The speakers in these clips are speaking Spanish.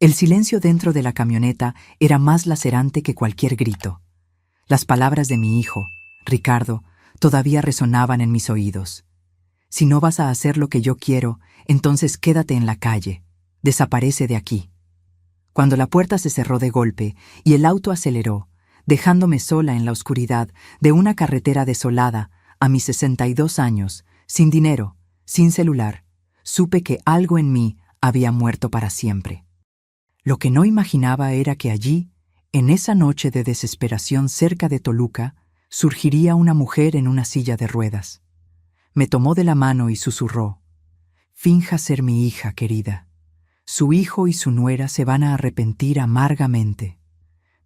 El silencio dentro de la camioneta era más lacerante que cualquier grito. Las palabras de mi hijo, Ricardo, todavía resonaban en mis oídos. Si no vas a hacer lo que yo quiero, entonces quédate en la calle. Desaparece de aquí. Cuando la puerta se cerró de golpe y el auto aceleró, dejándome sola en la oscuridad de una carretera desolada a mis 62 años, sin dinero, sin celular, supe que algo en mí había muerto para siempre. Lo que no imaginaba era que allí, en esa noche de desesperación cerca de Toluca, surgiría una mujer en una silla de ruedas. Me tomó de la mano y susurró: «Finja ser mi hija, querida. Su hijo y su nuera se van a arrepentir amargamente.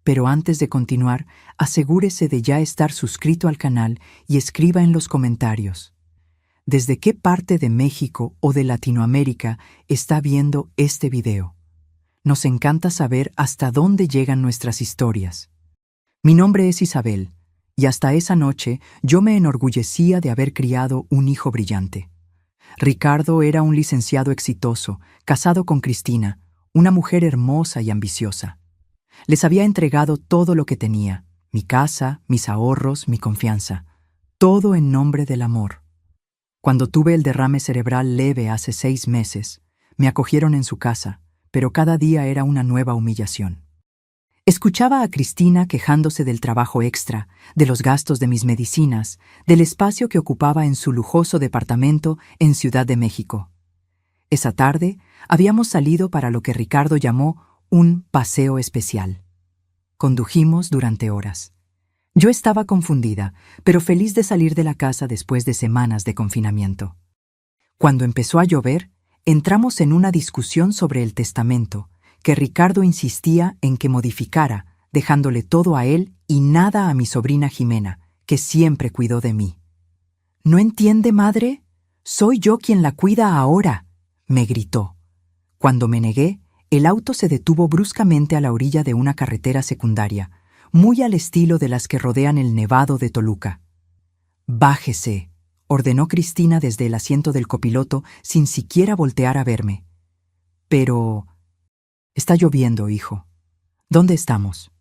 Pero antes de continuar, asegúrese de ya estar suscrito al canal y escriba en los comentarios ¿desde qué parte de México o de Latinoamérica está viendo este video? Nos encanta saber hasta dónde llegan nuestras historias». Mi nombre es Isabel, y hasta esa noche yo me enorgullecía de haber criado un hijo brillante. Ricardo era un licenciado exitoso, casado con Cristina, una mujer hermosa y ambiciosa. Les había entregado todo lo que tenía, mi casa, mis ahorros, mi confianza, todo en nombre del amor. Cuando tuve el derrame cerebral leve hace 6 meses, me acogieron en su casa, pero cada día era una nueva humillación. Escuchaba a Cristina quejándose del trabajo extra, de los gastos de mis medicinas, del espacio que ocupaba en su lujoso departamento en Ciudad de México. Esa tarde habíamos salido para lo que Ricardo llamó un paseo especial. Condujimos durante horas. Yo estaba confundida, pero feliz de salir de la casa después de semanas de confinamiento. Cuando empezó a llover, entramos en una discusión sobre el testamento, que Ricardo insistía en que modificara, dejándole todo a él y nada a mi sobrina Jimena, que siempre cuidó de mí. «¿No entiende, madre? Soy yo quien la cuida ahora», me gritó. Cuando me negué, el auto se detuvo bruscamente a la orilla de una carretera secundaria, muy al estilo de las que rodean el Nevado de Toluca. «Bájese», ordenó Cristina desde el asiento del copiloto sin siquiera voltear a verme. «Pero... está lloviendo, hijo. ¿Dónde estamos?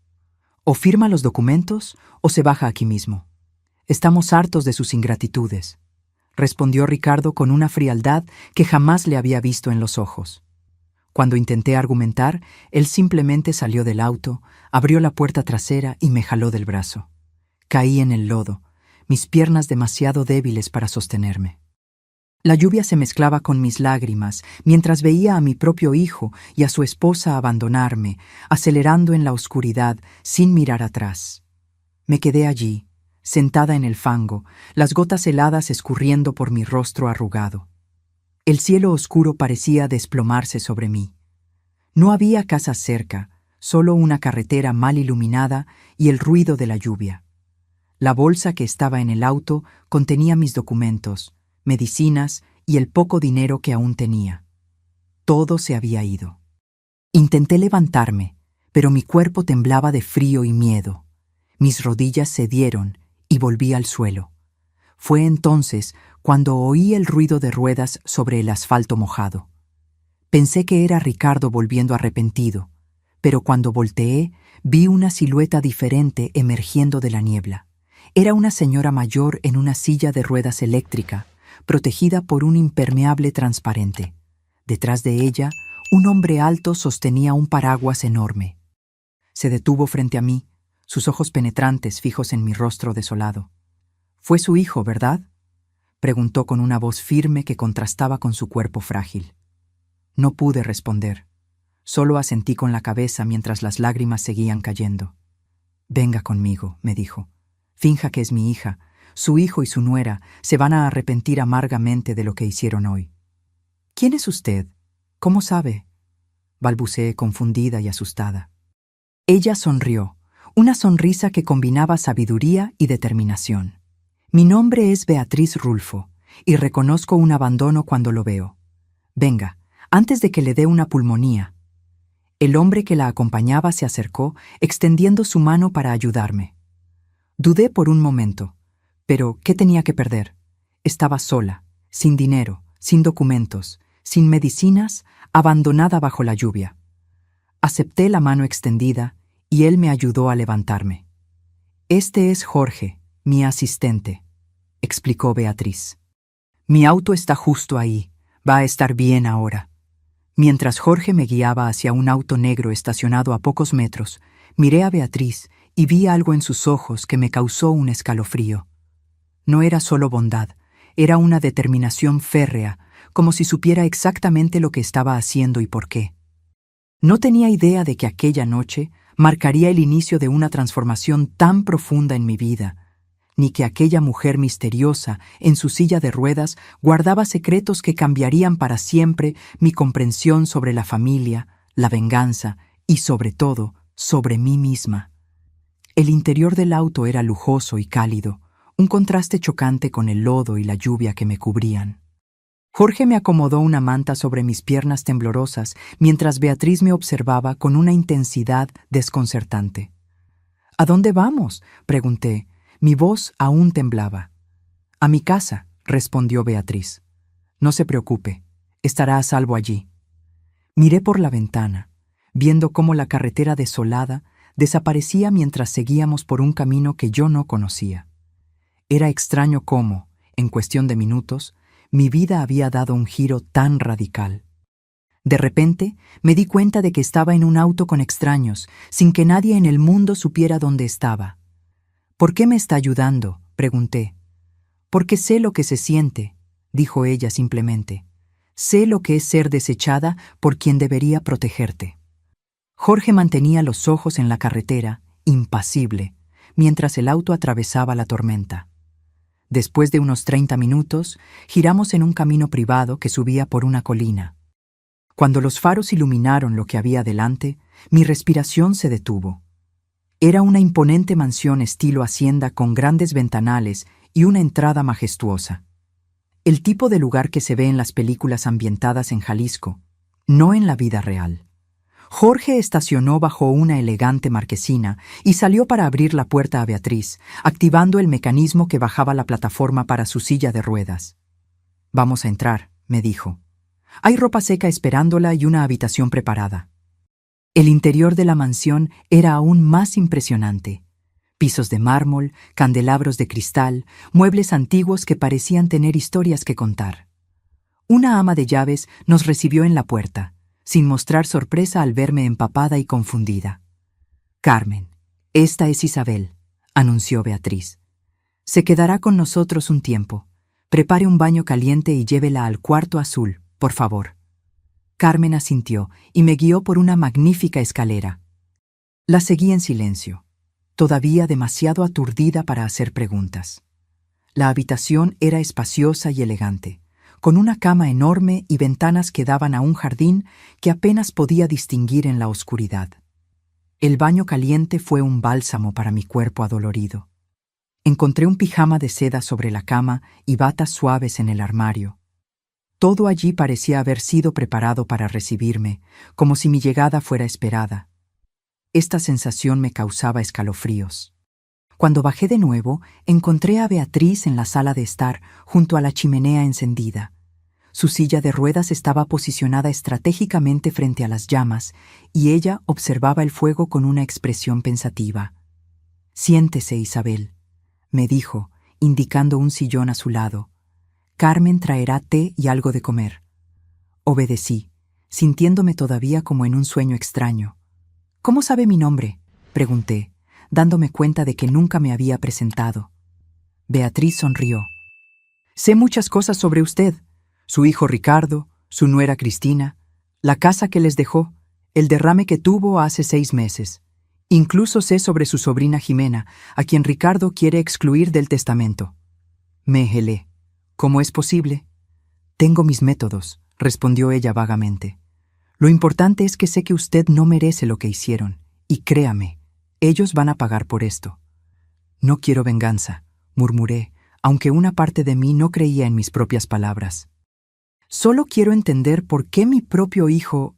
O firma los documentos o se baja aquí mismo. Estamos hartos de sus ingratitudes», respondió Ricardo con una frialdad que jamás le había visto en los ojos. Cuando intenté argumentar, él simplemente salió del auto, abrió la puerta trasera y me jaló del brazo. Caí en el lodo, mis piernas demasiado débiles para sostenerme. La lluvia se mezclaba con mis lágrimas mientras veía a mi propio hijo y a su esposa abandonarme, acelerando en la oscuridad sin mirar atrás. Me quedé allí, sentada en el fango, las gotas heladas escurriendo por mi rostro arrugado. El cielo oscuro parecía desplomarse sobre mí. No había casas cerca, solo una carretera mal iluminada y el ruido de la lluvia. La bolsa que estaba en el auto contenía mis documentos, medicinas y el poco dinero que aún tenía. Todo se había ido. Intenté levantarme, pero mi cuerpo temblaba de frío y miedo. Mis rodillas cedieron y volví al suelo. Fue entonces cuando oí el ruido de ruedas sobre el asfalto mojado. Pensé que era Ricardo volviendo arrepentido, pero cuando volteé vi una silueta diferente emergiendo de la niebla. Era una señora mayor en una silla de ruedas eléctrica, protegida por un impermeable transparente. Detrás de ella, un hombre alto sostenía un paraguas enorme. Se detuvo frente a mí, sus ojos penetrantes fijos en mi rostro desolado. «¿Fue su hijo, verdad?», preguntó con una voz firme que contrastaba con su cuerpo frágil. No pude responder. Solo asentí con la cabeza mientras las lágrimas seguían cayendo. «Venga conmigo», me dijo. «Finja que es mi hija. Su hijo y su nuera se van a arrepentir amargamente de lo que hicieron hoy». «¿Quién es usted? ¿Cómo sabe?», balbuceé confundida y asustada. Ella sonrió, una sonrisa que combinaba sabiduría y determinación. «Mi nombre es Beatriz Rulfo, y reconozco un abandono cuando lo veo. Venga, antes de que le dé una pulmonía». El hombre que la acompañaba se acercó, extendiendo su mano para ayudarme. Dudé por un momento, pero ¿qué tenía que perder? Estaba sola, sin dinero, sin documentos, sin medicinas, abandonada bajo la lluvia. Acepté la mano extendida y él me ayudó a levantarme. Este es Jorge, mi asistente, explicó Beatriz. Mi auto está justo ahí, va a estar bien ahora. Mientras Jorge me guiaba hacia un auto negro estacionado a pocos metros, miré a Beatriz y vi algo en sus ojos que me causó un escalofrío. No era solo bondad, era una determinación férrea, como si supiera exactamente lo que estaba haciendo y por qué. No tenía idea de que aquella noche marcaría el inicio de una transformación tan profunda en mi vida, ni que aquella mujer misteriosa en su silla de ruedas guardaba secretos que cambiarían para siempre mi comprensión sobre la familia, la venganza y, sobre todo, sobre mí misma. El interior del auto era lujoso y cálido, un contraste chocante con el lodo y la lluvia que me cubrían. Jorge me acomodó una manta sobre mis piernas temblorosas mientras Beatriz me observaba con una intensidad desconcertante. ¿A dónde vamos?, pregunté. Mi voz aún temblaba. A mi casa, respondió Beatriz. No se preocupe, estará a salvo allí. Miré por la ventana, viendo cómo la carretera desolada desaparecía mientras seguíamos por un camino que yo no conocía. Era extraño cómo, en cuestión de minutos, mi vida había dado un giro tan radical. De repente, me di cuenta de que estaba en un auto con extraños, sin que nadie en el mundo supiera dónde estaba. ¿Por qué me está ayudando?, pregunté. Porque sé lo que se siente, dijo ella simplemente. Sé lo que es ser desechada por quien debería protegerte. Jorge mantenía los ojos en la carretera, impasible, mientras el auto atravesaba la tormenta. Después de unos 30 minutos, giramos en un camino privado que subía por una colina. Cuando los faros iluminaron lo que había delante, mi respiración se detuvo. Era una imponente mansión estilo hacienda con grandes ventanales y una entrada majestuosa. El tipo de lugar que se ve en las películas ambientadas en Jalisco, no en la vida real. Jorge estacionó bajo una elegante marquesina y salió para abrir la puerta a Beatriz, activando el mecanismo que bajaba la plataforma para su silla de ruedas. «Vamos a entrar», me dijo. «Hay ropa seca esperándola y una habitación preparada». El interior de la mansión era aún más impresionante. Pisos de mármol, candelabros de cristal, muebles antiguos que parecían tener historias que contar. Una ama de llaves nos recibió en la puerta, sin mostrar sorpresa al verme empapada y confundida. «Carmen, esta es Isabel», anunció Beatriz. «Se quedará con nosotros un tiempo. Prepare un baño caliente y llévela al cuarto azul, por favor». Carmen asintió y me guió por una magnífica escalera. La seguí en silencio, todavía demasiado aturdida para hacer preguntas. La habitación era espaciosa y elegante, con una cama enorme y ventanas que daban a un jardín que apenas podía distinguir en la oscuridad. El baño caliente fue un bálsamo para mi cuerpo adolorido. Encontré un pijama de seda sobre la cama y batas suaves en el armario. Todo allí parecía haber sido preparado para recibirme, como si mi llegada fuera esperada. Esta sensación me causaba escalofríos. Cuando bajé de nuevo, encontré a Beatriz en la sala de estar, junto a la chimenea encendida. Su silla de ruedas estaba posicionada estratégicamente frente a las llamas, y ella observaba el fuego con una expresión pensativa. «Siéntese, Isabel», me dijo, indicando un sillón a su lado. «Carmen traerá té y algo de comer». Obedecí, sintiéndome todavía como en un sueño extraño. «¿Cómo sabe mi nombre?», pregunté, dándome cuenta de que nunca me había presentado. Beatriz sonrió. «Sé muchas cosas sobre usted, su hijo Ricardo, su nuera Cristina, la casa que les dejó, el derrame que tuvo hace 6 meses. Incluso sé sobre su sobrina Jimena, a quien Ricardo quiere excluir del testamento». Me helé. «¿Cómo es posible?» «Tengo mis métodos», respondió ella vagamente. «Lo importante es que sé que usted no merece lo que hicieron, y créame, ellos van a pagar por esto». «No quiero venganza», murmuré, aunque una parte de mí no creía en mis propias palabras. «Solo quiero entender por qué mi propio hijo...»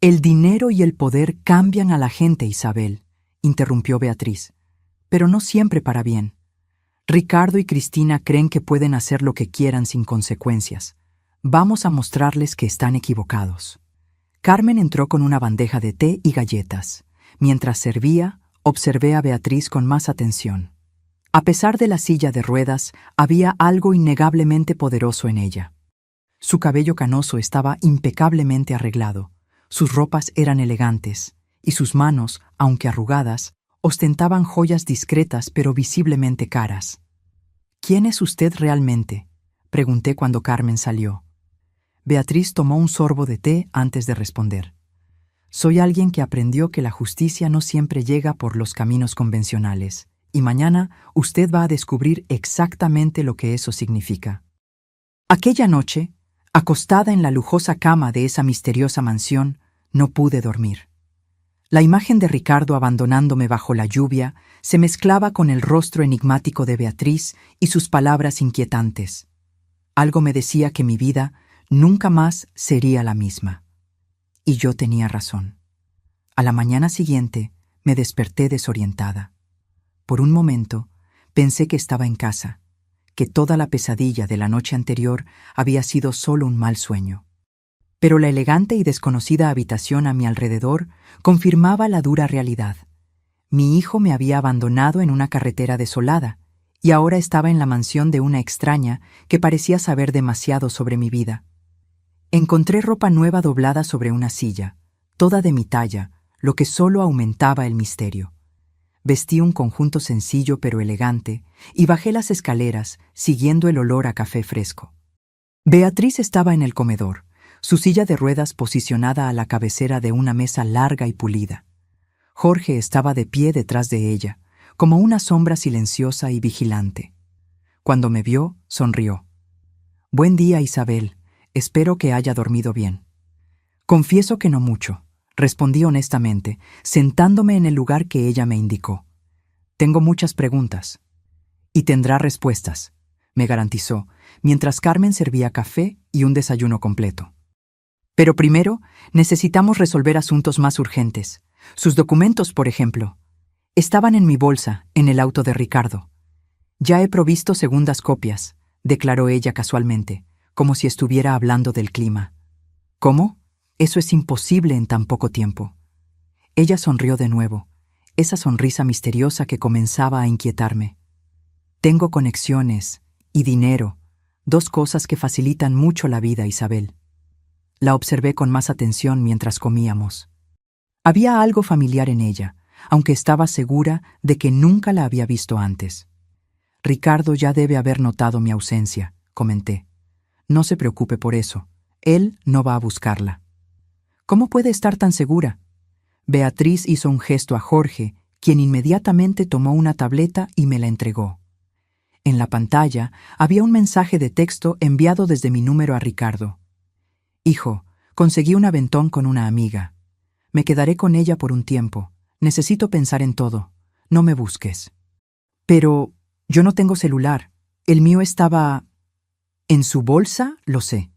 «El dinero y el poder cambian a la gente, Isabel», interrumpió Beatriz, «pero no siempre para bien. Ricardo y Cristina creen que pueden hacer lo que quieran sin consecuencias. Vamos a mostrarles que están equivocados». Carmen entró con una bandeja de té y galletas. Mientras servía, observé a Beatriz con más atención. A pesar de la silla de ruedas, había algo innegablemente poderoso en ella. Su cabello canoso estaba impecablemente arreglado, sus ropas eran elegantes, y sus manos, aunque arrugadas, ostentaban joyas discretas pero visiblemente caras. «¿Quién es usted realmente?», pregunté cuando Carmen salió. Beatriz tomó un sorbo de té antes de responder. «Soy alguien que aprendió que la justicia no siempre llega por los caminos convencionales, y mañana usted va a descubrir exactamente lo que eso significa». Aquella noche, acostada en la lujosa cama de esa misteriosa mansión, no pude dormir. La imagen de Ricardo abandonándome bajo la lluvia se mezclaba con el rostro enigmático de Beatriz y sus palabras inquietantes. Algo me decía que mi vida nunca más sería la misma. Y yo tenía razón. A la mañana siguiente me desperté desorientada. Por un momento pensé que estaba en casa, que toda la pesadilla de la noche anterior había sido solo un mal sueño. Pero la elegante y desconocida habitación a mi alrededor confirmaba la dura realidad. Mi hijo me había abandonado en una carretera desolada, y ahora estaba en la mansión de una extraña que parecía saber demasiado sobre mi vida. Encontré ropa nueva doblada sobre una silla, toda de mi talla, lo que solo aumentaba el misterio. Vestí un conjunto sencillo pero elegante y bajé las escaleras siguiendo el olor a café fresco. Beatriz estaba en el comedor, su silla de ruedas posicionada a la cabecera de una mesa larga y pulida. Jorge estaba de pie detrás de ella, como una sombra silenciosa y vigilante. Cuando me vio, sonrió. «Buen día, Isabel. Espero que haya dormido bien». «Confieso que no mucho», respondí honestamente, sentándome en el lugar que ella me indicó. «Tengo muchas preguntas». «Y tendrá respuestas», me garantizó, mientras Carmen servía café y un desayuno completo. «Pero primero, necesitamos resolver asuntos más urgentes. Sus documentos, por ejemplo. Estaban en mi bolsa, en el auto de Ricardo». «Ya he provisto segundas copias», declaró ella casualmente, como si estuviera hablando del clima. «¿Cómo? Eso es imposible en tan poco tiempo». Ella sonrió de nuevo, esa sonrisa misteriosa que comenzaba a inquietarme. «Tengo conexiones y dinero, dos cosas que facilitan mucho la vida, Isabel». La observé con más atención mientras comíamos. Había algo familiar en ella, aunque estaba segura de que nunca la había visto antes. «Ricardo ya debe haber notado mi ausencia», comenté. «No se preocupe por eso. Él no va a buscarla». «¿Cómo puede estar tan segura?». Beatriz hizo un gesto a Jorge, quien inmediatamente tomó una tableta y me la entregó. En la pantalla había un mensaje de texto enviado desde mi número a Ricardo. «Hijo, conseguí un aventón con una amiga. Me quedaré con ella por un tiempo. Necesito pensar en todo. No me busques». «Pero yo no tengo celular. El mío estaba...». «En su bolsa, lo sé»,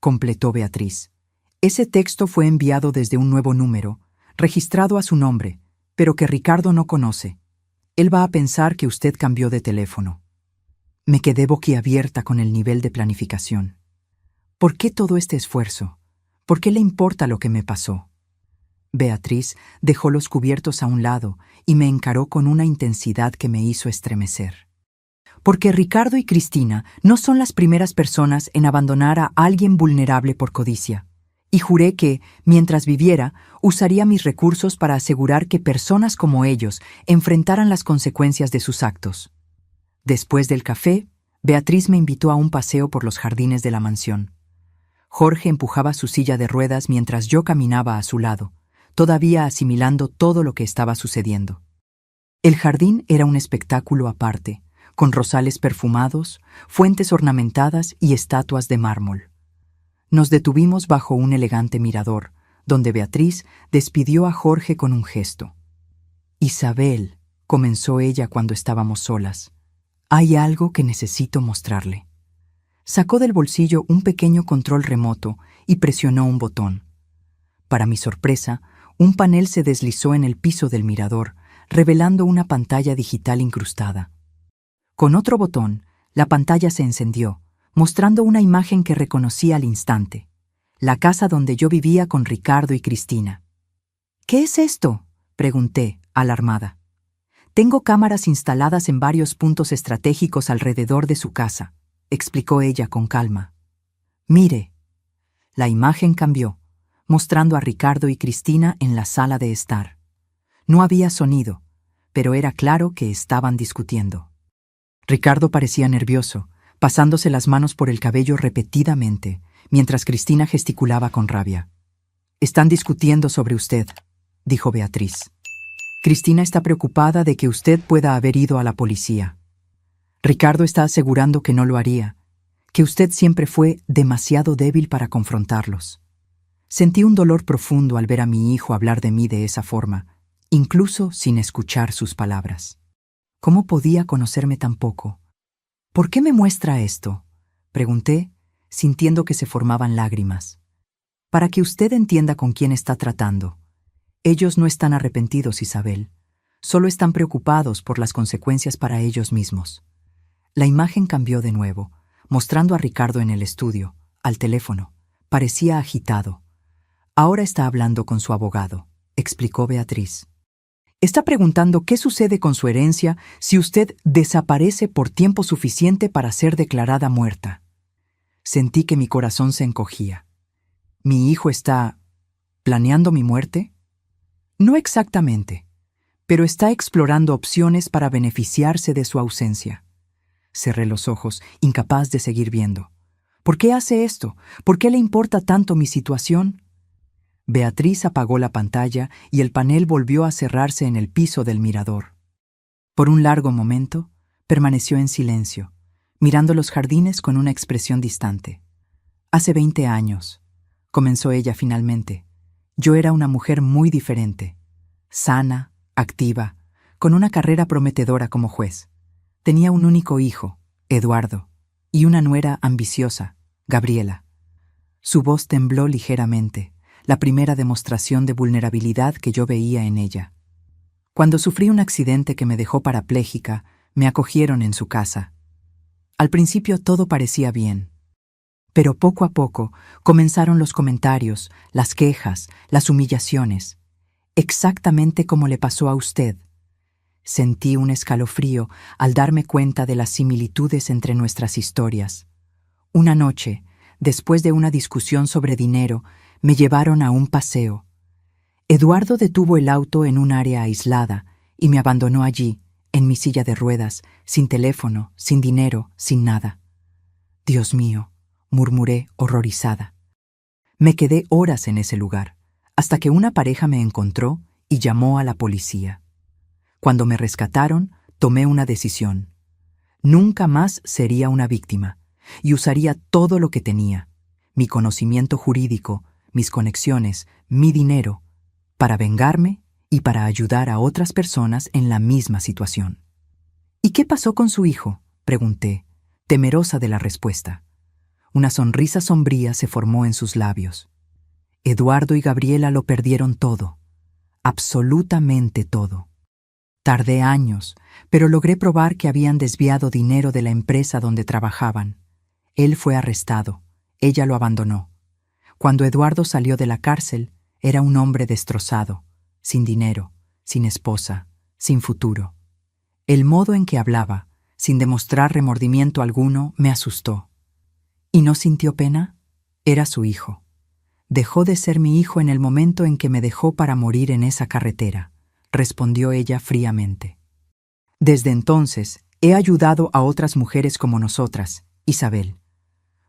completó Beatriz. «Ese texto fue enviado desde un nuevo número, registrado a su nombre, pero que Ricardo no conoce. Él va a pensar que usted cambió de teléfono». Me quedé boquiabierta con el nivel de planificación. ¿Por qué todo este esfuerzo? ¿Por qué le importa lo que me pasó? Beatriz dejó los cubiertos a un lado y me encaró con una intensidad que me hizo estremecer. «Porque Ricardo y Cristina no son las primeras personas en abandonar a alguien vulnerable por codicia. Y juré que, mientras viviera, usaría mis recursos para asegurar que personas como ellos enfrentaran las consecuencias de sus actos». Después del café, Beatriz me invitó a un paseo por los jardines de la mansión. Jorge empujaba su silla de ruedas mientras yo caminaba a su lado, todavía asimilando todo lo que estaba sucediendo. El jardín era un espectáculo aparte, con rosales perfumados, fuentes ornamentadas y estatuas de mármol. Nos detuvimos bajo un elegante mirador, donde Beatriz despidió a Jorge con un gesto. «Isabel», comenzó ella cuando estábamos solas, «hay algo que necesito mostrarle». Sacó del bolsillo un pequeño control remoto y presionó un botón. Para mi sorpresa, un panel se deslizó en el piso del mirador, revelando una pantalla digital incrustada. Con otro botón, la pantalla se encendió, mostrando una imagen que reconocí al instante. la casa donde yo vivía con Ricardo y Cristina. ¿Qué es esto?, pregunté, alarmada. Tengo cámaras instaladas en varios puntos estratégicos alrededor de su casa, explicó ella con calma. Mire. La imagen cambió, mostrando a Ricardo y Cristina en la sala de estar. No había sonido, pero era claro que estaban discutiendo. Ricardo parecía nervioso, pasándose las manos por el cabello repetidamente, mientras Cristina gesticulaba con rabia. «Están discutiendo sobre usted», dijo Beatriz. «Cristina está preocupada de que usted pueda haber ido a la policía. Ricardo está asegurando que no lo haría, que usted siempre fue demasiado débil para confrontarlos». Sentí un dolor profundo al ver a mi hijo hablar de mí de esa forma, incluso sin escuchar sus palabras. ¿Cómo podía conocerme tan poco? «¿Por qué me muestra esto?», pregunté, sintiendo que se formaban lágrimas. «Para que usted entienda con quién está tratando. Ellos no están arrepentidos, Isabel. Solo están preocupados por las consecuencias para ellos mismos». La imagen cambió de nuevo, mostrando a Ricardo en el estudio, al teléfono. Parecía agitado. «Ahora está hablando con su abogado», explicó Beatriz. «Está preguntando qué sucede con su herencia si usted desaparece por tiempo suficiente para ser declarada muerta». Sentí que mi corazón se encogía. ¿Mi hijo está planeando mi muerte? No exactamente, pero está explorando opciones para beneficiarse de su ausencia. Cerré los ojos, incapaz de seguir viendo. ¿Por qué hace esto? ¿Por qué le importa tanto mi situación? Beatriz apagó la pantalla y el panel volvió a cerrarse en el piso del mirador. Por un largo momento, permaneció en silencio, mirando los jardines con una expresión distante. «Hace 20 años», comenzó ella finalmente, «yo era una mujer muy diferente, sana, activa, con una carrera prometedora como juez. Tenía un único hijo, Eduardo, y una nuera ambiciosa, Gabriela». Su voz tembló ligeramente, la primera demostración de vulnerabilidad que yo veía en ella. «Cuando sufrí un accidente que me dejó parapléjica, me acogieron en su casa. Al principio todo parecía bien. Pero poco a poco comenzaron los comentarios, las quejas, las humillaciones. Exactamente como le pasó a usted». Sentí un escalofrío al darme cuenta de las similitudes entre nuestras historias. Una noche, después de una discusión sobre dinero, me llevaron a un paseo. Eduardo detuvo el auto en un área aislada y me abandonó allí, en mi silla de ruedas, sin teléfono, sin dinero, sin nada. «Dios mío», murmuré horrorizada. Me quedé horas en ese lugar, hasta que una pareja me encontró y llamó a la policía. Cuando me rescataron, tomé una decisión. Nunca más sería una víctima, y usaría todo lo que tenía, mi conocimiento jurídico, mis conexiones, mi dinero, para vengarme y para ayudar a otras personas en la misma situación. «¿Y qué pasó con su hijo?», pregunté, temerosa de la respuesta. Una sonrisa sombría se formó en sus labios. «Eduardo y Gabriela lo perdieron todo, absolutamente todo. Tardé años, pero logré probar que habían desviado dinero de la empresa donde trabajaban. Él fue arrestado, ella lo abandonó. Cuando Eduardo salió de la cárcel, era un hombre destrozado, sin dinero, sin esposa, sin futuro. El modo en que hablaba, sin demostrar remordimiento alguno, me asustó. ¿Y no sintió pena? Era su hijo. Dejó de ser mi hijo en el momento en que me dejó para morir en esa carretera», respondió ella fríamente. «Desde entonces, he ayudado a otras mujeres como nosotras, Isabel.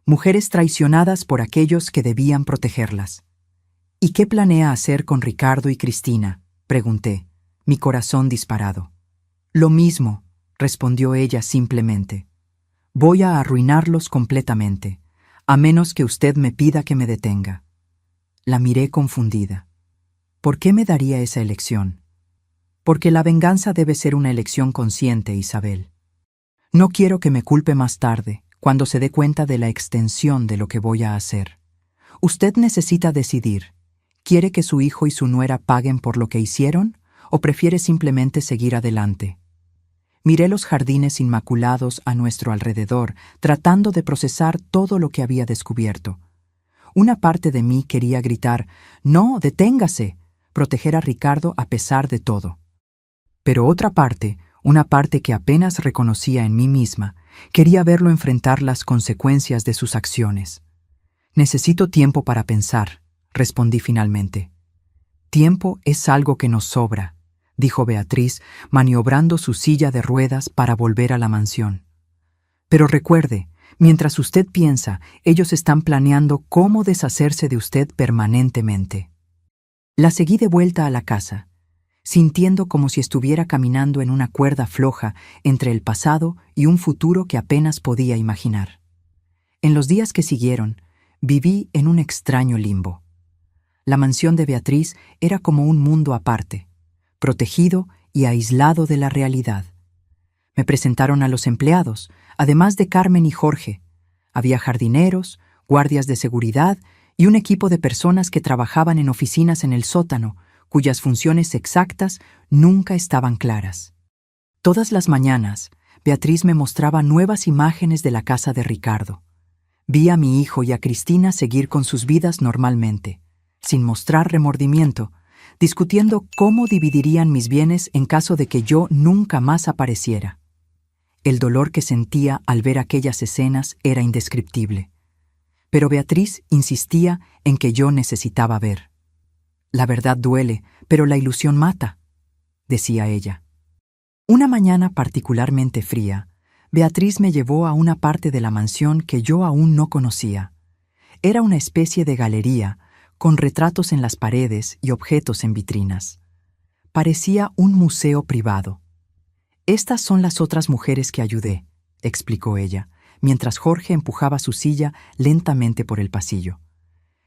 Mujeres traicionadas por aquellos que debían protegerlas». «¿Y qué planea hacer con Ricardo y Cristina?», pregunté, mi corazón disparado. «Lo mismo», respondió ella simplemente. «Voy a arruinarlos completamente, a menos que usted me pida que me detenga». La miré confundida. ¿Por qué me daría esa elección? Porque la venganza debe ser una elección consciente, Isabel. No quiero que me culpe más tarde, cuando se dé cuenta de la extensión de lo que voy a hacer. Usted necesita decidir. ¿Quiere que su hijo y su nuera paguen por lo que hicieron o prefiere simplemente seguir adelante? Miré los jardines inmaculados a nuestro alrededor, tratando de procesar todo lo que había descubierto. Una parte de mí quería gritar, «¡No, deténgase!», proteger a Ricardo a pesar de todo. Pero otra parte, una parte que apenas reconocía en mí misma, quería verlo enfrentar las consecuencias de sus acciones. «Necesito tiempo para pensar», respondí finalmente. «Tiempo es algo que nos sobra», dijo Beatriz, maniobrando su silla de ruedas para volver a la mansión. «Pero recuerde, mientras usted piensa, ellos están planeando cómo deshacerse de usted permanentemente». La seguí de vuelta a la casa, sintiendo como si estuviera caminando en una cuerda floja entre el pasado y un futuro que apenas podía imaginar. En los días que siguieron, viví en un extraño limbo. La mansión de Beatriz era como un mundo aparte, protegido y aislado de la realidad. Me presentaron a los empleados, además de Carmen y Jorge. Había jardineros, guardias de seguridad y un equipo de personas que trabajaban en oficinas en el sótano, cuyas funciones exactas nunca estaban claras. Todas las mañanas, Beatriz me mostraba nuevas imágenes de la casa de Ricardo. Vi a mi hijo y a Cristina seguir con sus vidas normalmente, sin mostrar remordimiento, discutiendo cómo dividirían mis bienes en caso de que yo nunca más apareciera. El dolor que sentía al ver aquellas escenas era indescriptible. Pero Beatriz insistía en que yo necesitaba ver. «La verdad duele, pero la ilusión mata», decía ella. Una mañana particularmente fría, Beatriz me llevó a una parte de la mansión que yo aún no conocía. Era una especie de galería, con retratos en las paredes y objetos en vitrinas. Parecía un museo privado. «Estas son las otras mujeres que ayudé», explicó ella, mientras Jorge empujaba su silla lentamente por el pasillo.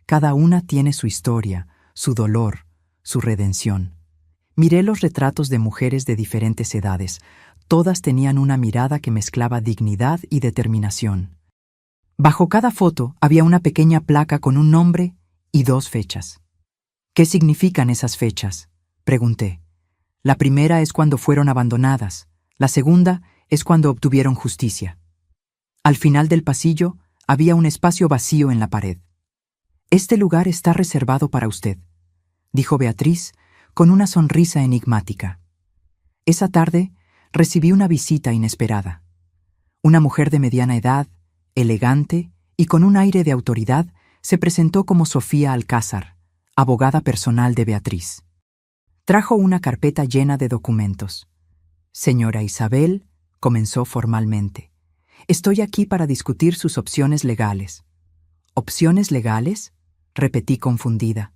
«Cada una tiene su historia, su dolor, su redención». Miré los retratos de mujeres de diferentes edades. Todas tenían una mirada que mezclaba dignidad y determinación. Bajo cada foto había una pequeña placa con un nombre y 2 fechas. «¿Qué significan esas fechas?», pregunté. «La primera es cuando fueron abandonadas, la segunda es cuando obtuvieron justicia». Al final del pasillo había un espacio vacío en la pared. «Este lugar está reservado para usted», dijo Beatriz con una sonrisa enigmática. Esa tarde recibí una visita inesperada. Una mujer de mediana edad, elegante y con un aire de autoridad, se presentó como Sofía Alcázar, abogada personal de Beatriz. Trajo una carpeta llena de documentos. «Señora Isabel», comenzó formalmente, «estoy aquí para discutir sus opciones legales». «¿Opciones legales?», repetí confundida.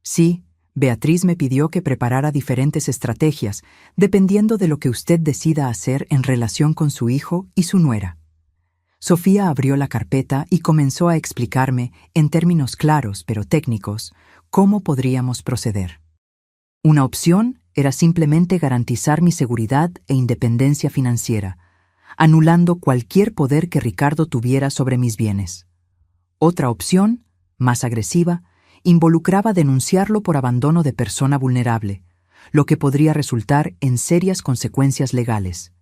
«Sí, Beatriz me pidió que preparara diferentes estrategias, dependiendo de lo que usted decida hacer en relación con su hijo y su nuera». Sofía abrió la carpeta y comenzó a explicarme, en términos claros pero técnicos, cómo podríamos proceder. Una opción era simplemente garantizar mi seguridad e independencia financiera, anulando cualquier poder que Ricardo tuviera sobre mis bienes. Otra opción, más agresiva, involucraba denunciarlo por abandono de persona vulnerable, lo que podría resultar en serias consecuencias legales.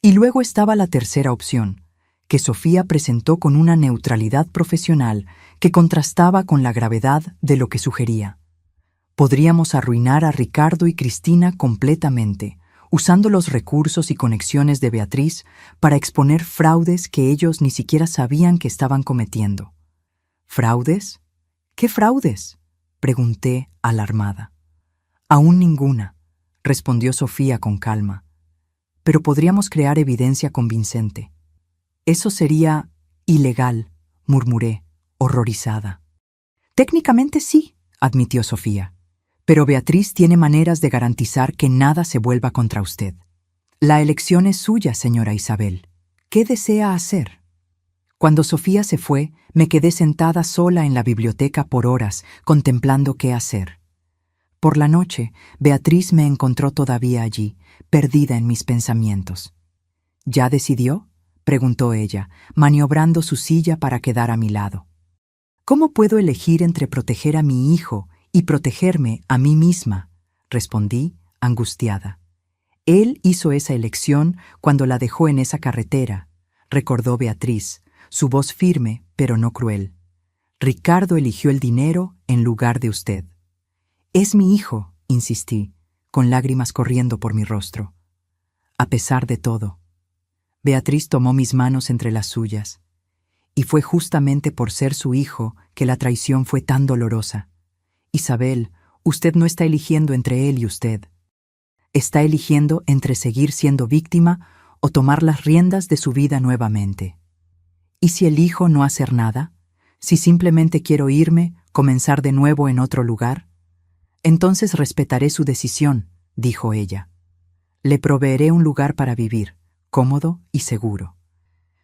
Y luego estaba la tercera opción, que Sofía presentó con una neutralidad profesional que contrastaba con la gravedad de lo que sugería. Podríamos arruinar a Ricardo y Cristina completamente, usando los recursos y conexiones de Beatriz para exponer fraudes que ellos ni siquiera sabían que estaban cometiendo. ¿Fraudes? ¿Qué fraudes?, pregunté, alarmada. «Aún ninguna», respondió Sofía con calma. «Pero podríamos crear evidencia convincente». «Eso sería ilegal», murmuré, horrorizada. «Técnicamente sí», admitió Sofía, «pero Beatriz tiene maneras de garantizar que nada se vuelva contra usted. La elección es suya, señora Isabel. ¿Qué desea hacer?». Cuando Sofía se fue, me quedé sentada sola en la biblioteca por horas, contemplando qué hacer. Por la noche, Beatriz me encontró todavía allí, perdida en mis pensamientos. «¿Ya decidió?», preguntó ella, maniobrando su silla para quedar a mi lado. «¿Cómo puedo elegir entre proteger a mi hijo y protegerme a mí misma?», respondí, angustiada. «Él hizo esa elección cuando la dejó en esa carretera», recordó Beatriz, su voz firme pero no cruel. Ricardo eligió el dinero en lugar de usted. Es mi hijo, insistí, con lágrimas corriendo por mi rostro. A pesar de todo. Beatriz tomó mis manos entre las suyas. Y fue justamente por ser su hijo que la traición fue tan dolorosa. Isabel, usted no está eligiendo entre él y usted. Está eligiendo entre seguir siendo víctima o tomar las riendas de su vida nuevamente. ¿Y si elijo no hacer nada? Si simplemente quiero irme, comenzar de nuevo en otro lugar. Entonces respetaré su decisión, dijo ella. Le proveeré un lugar para vivir, cómodo y seguro.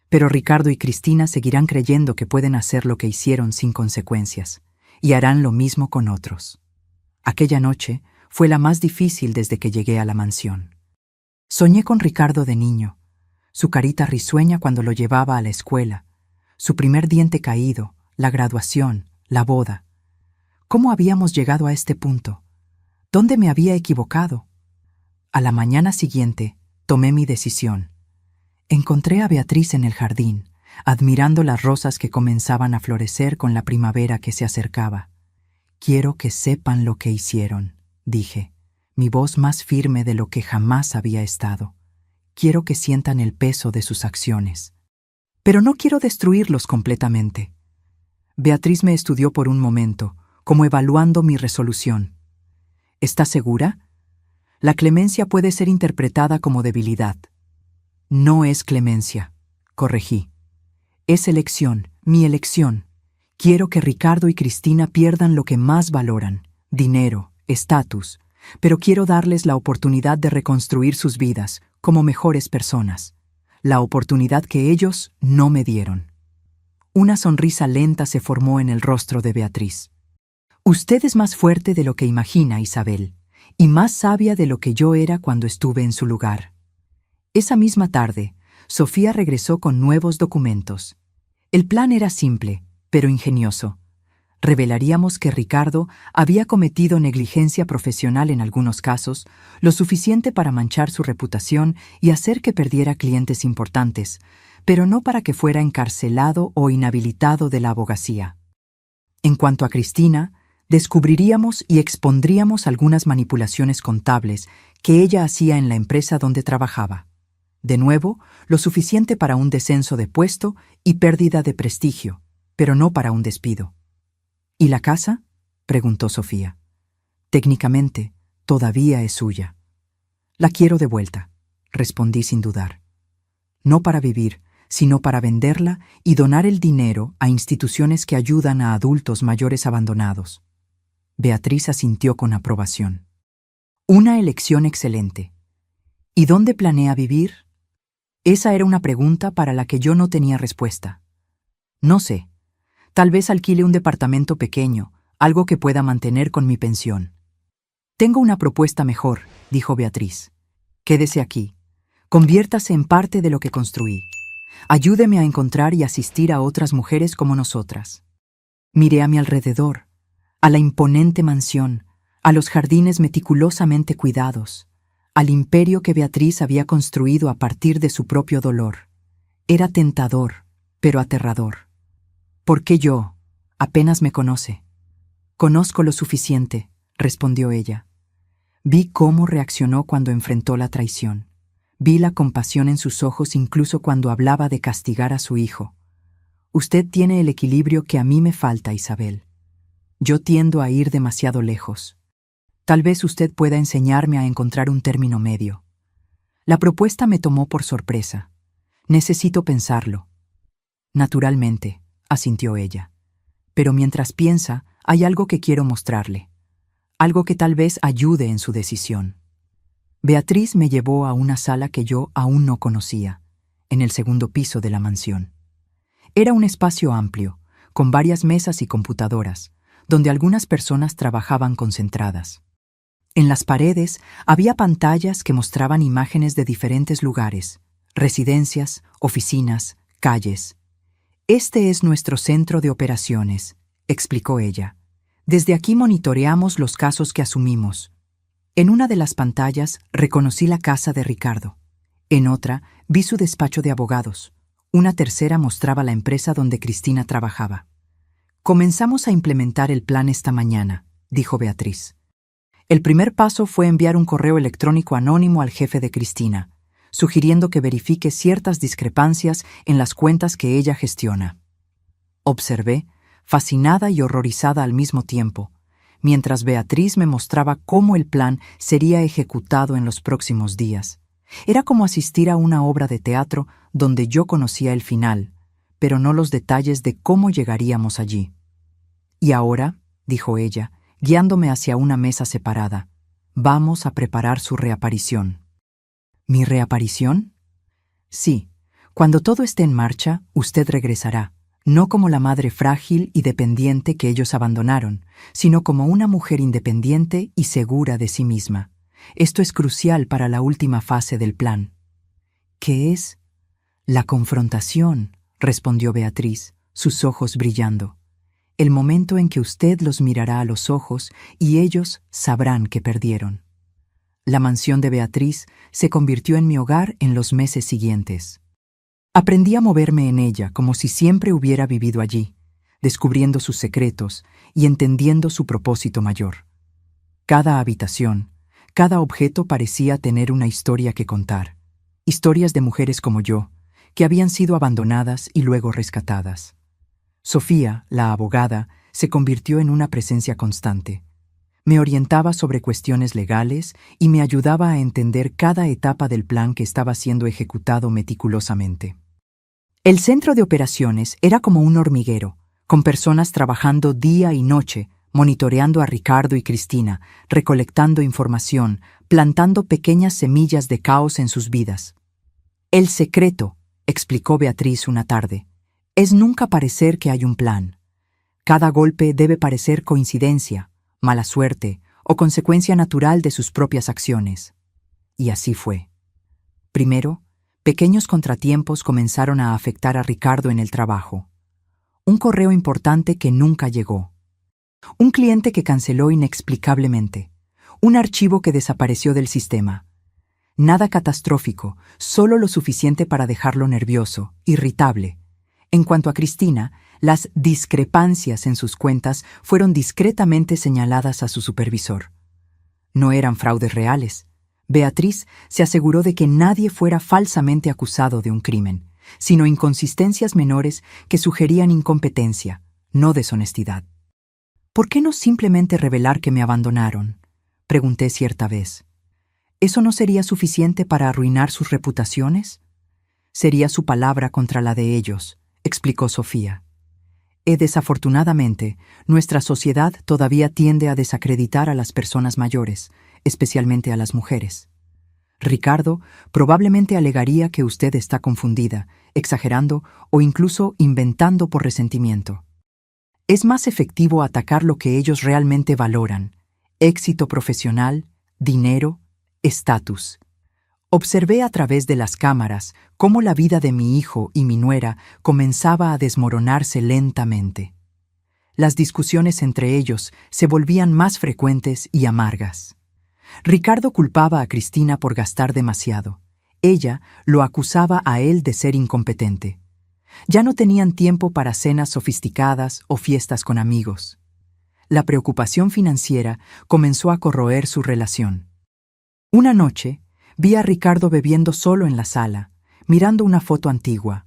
Pero Ricardo y Cristina seguirán creyendo que pueden hacer lo que hicieron sin consecuencias, y harán lo mismo con otros. Aquella noche fue la más difícil desde que llegué a la mansión. Soñé con Ricardo de niño, su carita risueña cuando lo llevaba a la escuela, su primer diente caído, la graduación, la boda. ¿Cómo habíamos llegado a este punto? ¿Dónde me había equivocado? A la mañana siguiente, tomé mi decisión. Encontré a Beatriz en el jardín, admirando las rosas que comenzaban a florecer con la primavera que se acercaba. Quiero que sepan lo que hicieron, dije, mi voz más firme de lo que jamás había estado. Quiero que sientan el peso de sus acciones. Pero no quiero destruirlos completamente. Beatriz me estudió por un momento, como evaluando mi resolución. ¿Estás segura? La clemencia puede ser interpretada como debilidad. No es clemencia, corregí. Es elección, mi elección. Quiero que Ricardo y Cristina pierdan lo que más valoran, dinero, estatus, pero quiero darles la oportunidad de reconstruir sus vidas como mejores personas, la oportunidad que ellos no me dieron. Una sonrisa lenta se formó en el rostro de Beatriz. Usted es más fuerte de lo que imagina, Isabel, y más sabia de lo que yo era cuando estuve en su lugar. Esa misma tarde, Sofía regresó con nuevos documentos. El plan era simple, pero ingenioso. Revelaríamos que Ricardo había cometido negligencia profesional en algunos casos, lo suficiente para manchar su reputación y hacer que perdiera clientes importantes, pero no para que fuera encarcelado o inhabilitado de la abogacía. En cuanto a Cristina, descubriríamos y expondríamos algunas manipulaciones contables que ella hacía en la empresa donde trabajaba. De nuevo, lo suficiente para un descenso de puesto y pérdida de prestigio, pero no para un despido. ¿Y la casa?, preguntó Sofía. Técnicamente, todavía es suya. La quiero de vuelta, respondí sin dudar. No para vivir, sino para venderla y donar el dinero a instituciones que ayudan a adultos mayores abandonados. Beatriz asintió con aprobación. Una elección excelente. ¿Y dónde planea vivir? Esa era una pregunta para la que yo no tenía respuesta. No sé. Tal vez alquile un departamento pequeño, algo que pueda mantener con mi pensión. Tengo una propuesta mejor, dijo Beatriz. Quédese aquí. Conviértase en parte de lo que construí. Ayúdeme a encontrar y asistir a otras mujeres como nosotras. Miré a mi alrededor, a la imponente mansión, a los jardines meticulosamente cuidados, al imperio que Beatriz había construido a partir de su propio dolor. Era tentador, pero aterrador. ¿Por qué yo? Apenas me conoce. Conozco lo suficiente, respondió ella. Vi cómo reaccionó cuando enfrentó la traición. Vi la compasión en sus ojos incluso cuando hablaba de castigar a su hijo. Usted tiene el equilibrio que a mí me falta, Isabel. Yo tiendo a ir demasiado lejos. Tal vez usted pueda enseñarme a encontrar un término medio. La propuesta me tomó por sorpresa. Necesito pensarlo. Naturalmente, asintió ella. Pero mientras piensa, hay algo que quiero mostrarle. Algo que tal vez ayude en su decisión. Beatriz me llevó a una sala que yo aún no conocía, en el segundo piso de la mansión. Era un espacio amplio, con varias mesas y computadoras, donde algunas personas trabajaban concentradas. En las paredes había pantallas que mostraban imágenes de diferentes lugares, residencias, oficinas, calles. Este es nuestro centro de operaciones, explicó ella. Desde aquí monitoreamos los casos que asumimos. En una de las pantallas reconocí la casa de Ricardo. En otra vi su despacho de abogados. Una tercera mostraba la empresa donde Cristina trabajaba. Comenzamos a implementar el plan esta mañana, dijo Beatriz. El primer paso fue enviar un correo electrónico anónimo al jefe de Cristina, sugiriendo que verifique ciertas discrepancias en las cuentas que ella gestiona. Observé, fascinada y horrorizada al mismo tiempo, mientras Beatriz me mostraba cómo el plan sería ejecutado en los próximos días. Era como asistir a una obra de teatro donde yo conocía el final, pero no los detalles de cómo llegaríamos allí. Y ahora, dijo ella, guiándome hacia una mesa separada, vamos a preparar su reaparición. ¿Mi reaparición? Sí, cuando todo esté en marcha, usted regresará, no como la madre frágil y dependiente que ellos abandonaron, sino como una mujer independiente y segura de sí misma. Esto es crucial para la última fase del plan. ¿Qué es? La confrontación, respondió Beatriz, sus ojos brillando. El momento en que usted los mirará a los ojos y ellos sabrán que perdieron. La mansión de Beatriz se convirtió en mi hogar en los meses siguientes. Aprendí a moverme en ella como si siempre hubiera vivido allí, descubriendo sus secretos y entendiendo su propósito mayor. Cada habitación, cada objeto parecía tener una historia que contar. Historias de mujeres como yo, que habían sido abandonadas y luego rescatadas. Sofía, la abogada, se convirtió en una presencia constante. Me orientaba sobre cuestiones legales y me ayudaba a entender cada etapa del plan que estaba siendo ejecutado meticulosamente. El centro de operaciones era como un hormiguero, con personas trabajando día y noche, monitoreando a Ricardo y Cristina, recolectando información, plantando pequeñas semillas de caos en sus vidas. El secreto, explicó Beatriz una tarde, es nunca parecer que hay un plan. Cada golpe debe parecer coincidencia, mala suerte o consecuencia natural de sus propias acciones. Y así fue. Primero, pequeños contratiempos comenzaron a afectar a Ricardo en el trabajo. Un correo importante que nunca llegó. Un cliente que canceló inexplicablemente. Un archivo que desapareció del sistema. Nada catastrófico, solo lo suficiente para dejarlo nervioso, irritable. En cuanto a Cristina, las discrepancias en sus cuentas fueron discretamente señaladas a su supervisor. No eran fraudes reales. Beatriz se aseguró de que nadie fuera falsamente acusado de un crimen, sino inconsistencias menores que sugerían incompetencia, no deshonestidad. ¿Por qué no simplemente revelar que me abandonaron?, pregunté cierta vez. ¿Eso no sería suficiente para arruinar sus reputaciones? Sería su palabra contra la de ellos, explicó Sofía. Desafortunadamente, nuestra sociedad todavía tiende a desacreditar a las personas mayores, especialmente a las mujeres. Ricardo probablemente alegaría que usted está confundida, exagerando o incluso inventando por resentimiento. Es más efectivo atacar lo que ellos realmente valoran: éxito profesional, dinero, estatus. Observé a través de las cámaras cómo la vida de mi hijo y mi nuera comenzaba a desmoronarse lentamente. Las discusiones entre ellos se volvían más frecuentes y amargas. Ricardo culpaba a Cristina por gastar demasiado. Ella lo acusaba a él de ser incompetente. Ya no tenían tiempo para cenas sofisticadas o fiestas con amigos. La preocupación financiera comenzó a corroer su relación. Una noche, vi a Ricardo bebiendo solo en la sala, mirando una foto antigua.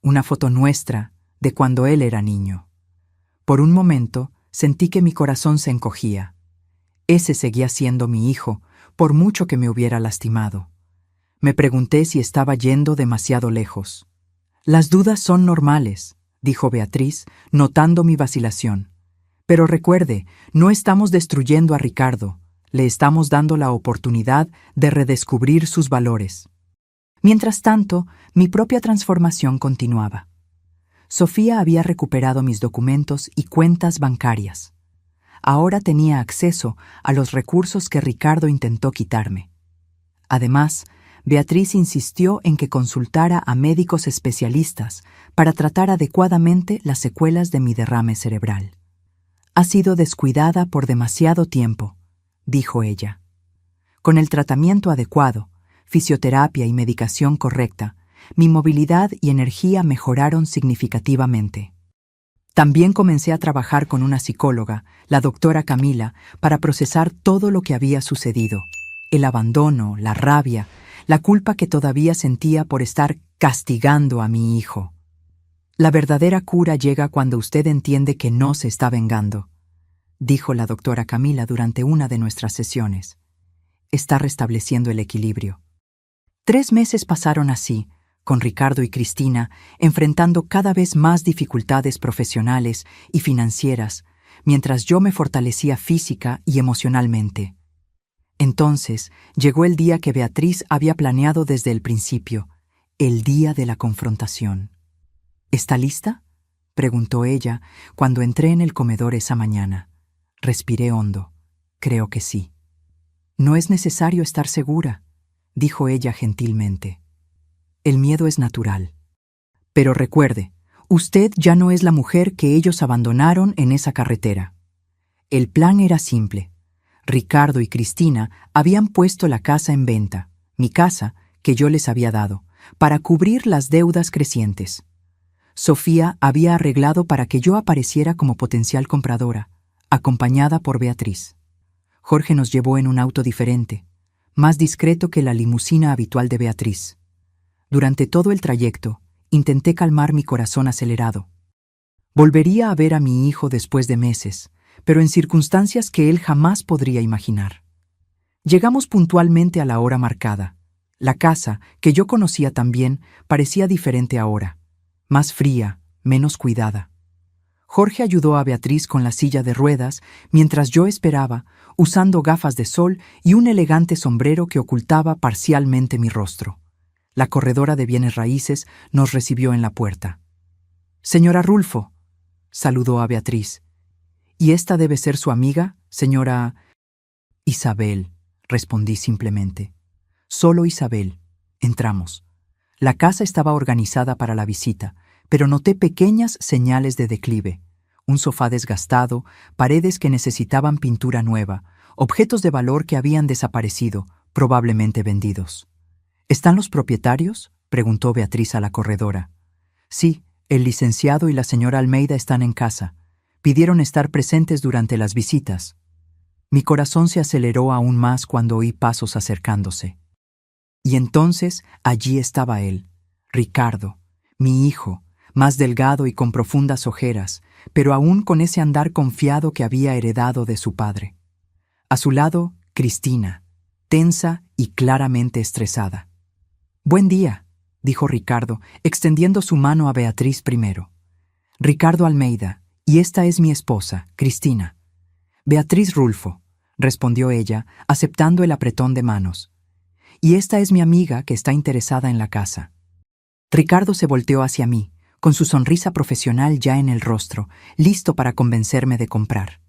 Una foto nuestra, de cuando él era niño. Por un momento, sentí que mi corazón se encogía. Ese seguía siendo mi hijo, por mucho que me hubiera lastimado. Me pregunté si estaba yendo demasiado lejos. Las dudas son normales, dijo Beatriz, notando mi vacilación. Pero recuerde, no estamos destruyendo a Ricardo. Le estamos dando la oportunidad de redescubrir sus valores. Mientras tanto, mi propia transformación continuaba. Sofía había recuperado mis documentos y cuentas bancarias. Ahora tenía acceso a los recursos que Ricardo intentó quitarme. Además, Beatriz insistió en que consultara a médicos especialistas para tratar adecuadamente las secuelas de mi derrame cerebral. Ha sido descuidada por demasiado tiempo, dijo ella. Con el tratamiento adecuado, fisioterapia y medicación correcta, mi movilidad y energía mejoraron significativamente. También comencé a trabajar con una psicóloga, la doctora Camila, para procesar todo lo que había sucedido. El abandono, la rabia, la culpa que todavía sentía por estar castigando a mi hijo. La verdadera cura llega cuando usted entiende que no se está vengando, dijo la doctora Camila durante una de nuestras sesiones. Está restableciendo el equilibrio. 3 meses pasaron así, con Ricardo y Cristina enfrentando cada vez más dificultades profesionales y financieras, mientras yo me fortalecía física y emocionalmente. Entonces llegó el día que Beatriz había planeado desde el principio, el día de la confrontación. ¿Está lista?, preguntó ella cuando entré en el comedor esa mañana. Respiré hondo. Creo que sí. No es necesario estar segura, dijo ella gentilmente. El miedo es natural. Pero recuerde, usted ya no es la mujer que ellos abandonaron en esa carretera. El plan era simple. Ricardo y Cristina habían puesto la casa en venta, mi casa, que yo les había dado, para cubrir las deudas crecientes. Sofía había arreglado para que yo apareciera como potencial compradora, acompañada por Beatriz. Jorge nos llevó en un auto diferente, más discreto que la limusina habitual de Beatriz. Durante todo el trayecto, intenté calmar mi corazón acelerado. Volvería a ver a mi hijo después de meses, pero en circunstancias que él jamás podría imaginar. Llegamos puntualmente a la hora marcada. La casa, que yo conocía tan bien, parecía diferente ahora, más fría, menos cuidada. Jorge ayudó a Beatriz con la silla de ruedas mientras yo esperaba, usando gafas de sol y un elegante sombrero que ocultaba parcialmente mi rostro. La corredora de bienes raíces nos recibió en la puerta. «Señora Rulfo», saludó a Beatriz. «¿Y esta debe ser su amiga, señora...?» «Isabel», respondí simplemente. «Solo Isabel». Entramos. La casa estaba organizada para la visita, pero noté pequeñas señales de declive. Un sofá desgastado, paredes que necesitaban pintura nueva, objetos de valor que habían desaparecido, probablemente vendidos. «¿Están los propietarios?», preguntó Beatriz a la corredora. «Sí, el licenciado y la señora Almeida están en casa. Pidieron estar presentes durante las visitas». Mi corazón se aceleró aún más cuando oí pasos acercándose. Y entonces allí estaba él, Ricardo, mi hijo, más delgado y con profundas ojeras, pero aún con ese andar confiado que había heredado de su padre. A su lado, Cristina, tensa y claramente estresada. «Buen día», dijo Ricardo, extendiendo su mano a Beatriz primero. «Ricardo Almeida, y esta es mi esposa, Cristina». «Beatriz Rulfo», respondió ella, aceptando el apretón de manos. «Y esta es mi amiga que está interesada en la casa». Ricardo se volteó hacia mí, con su sonrisa profesional ya en el rostro, listo para convencerme de comprar.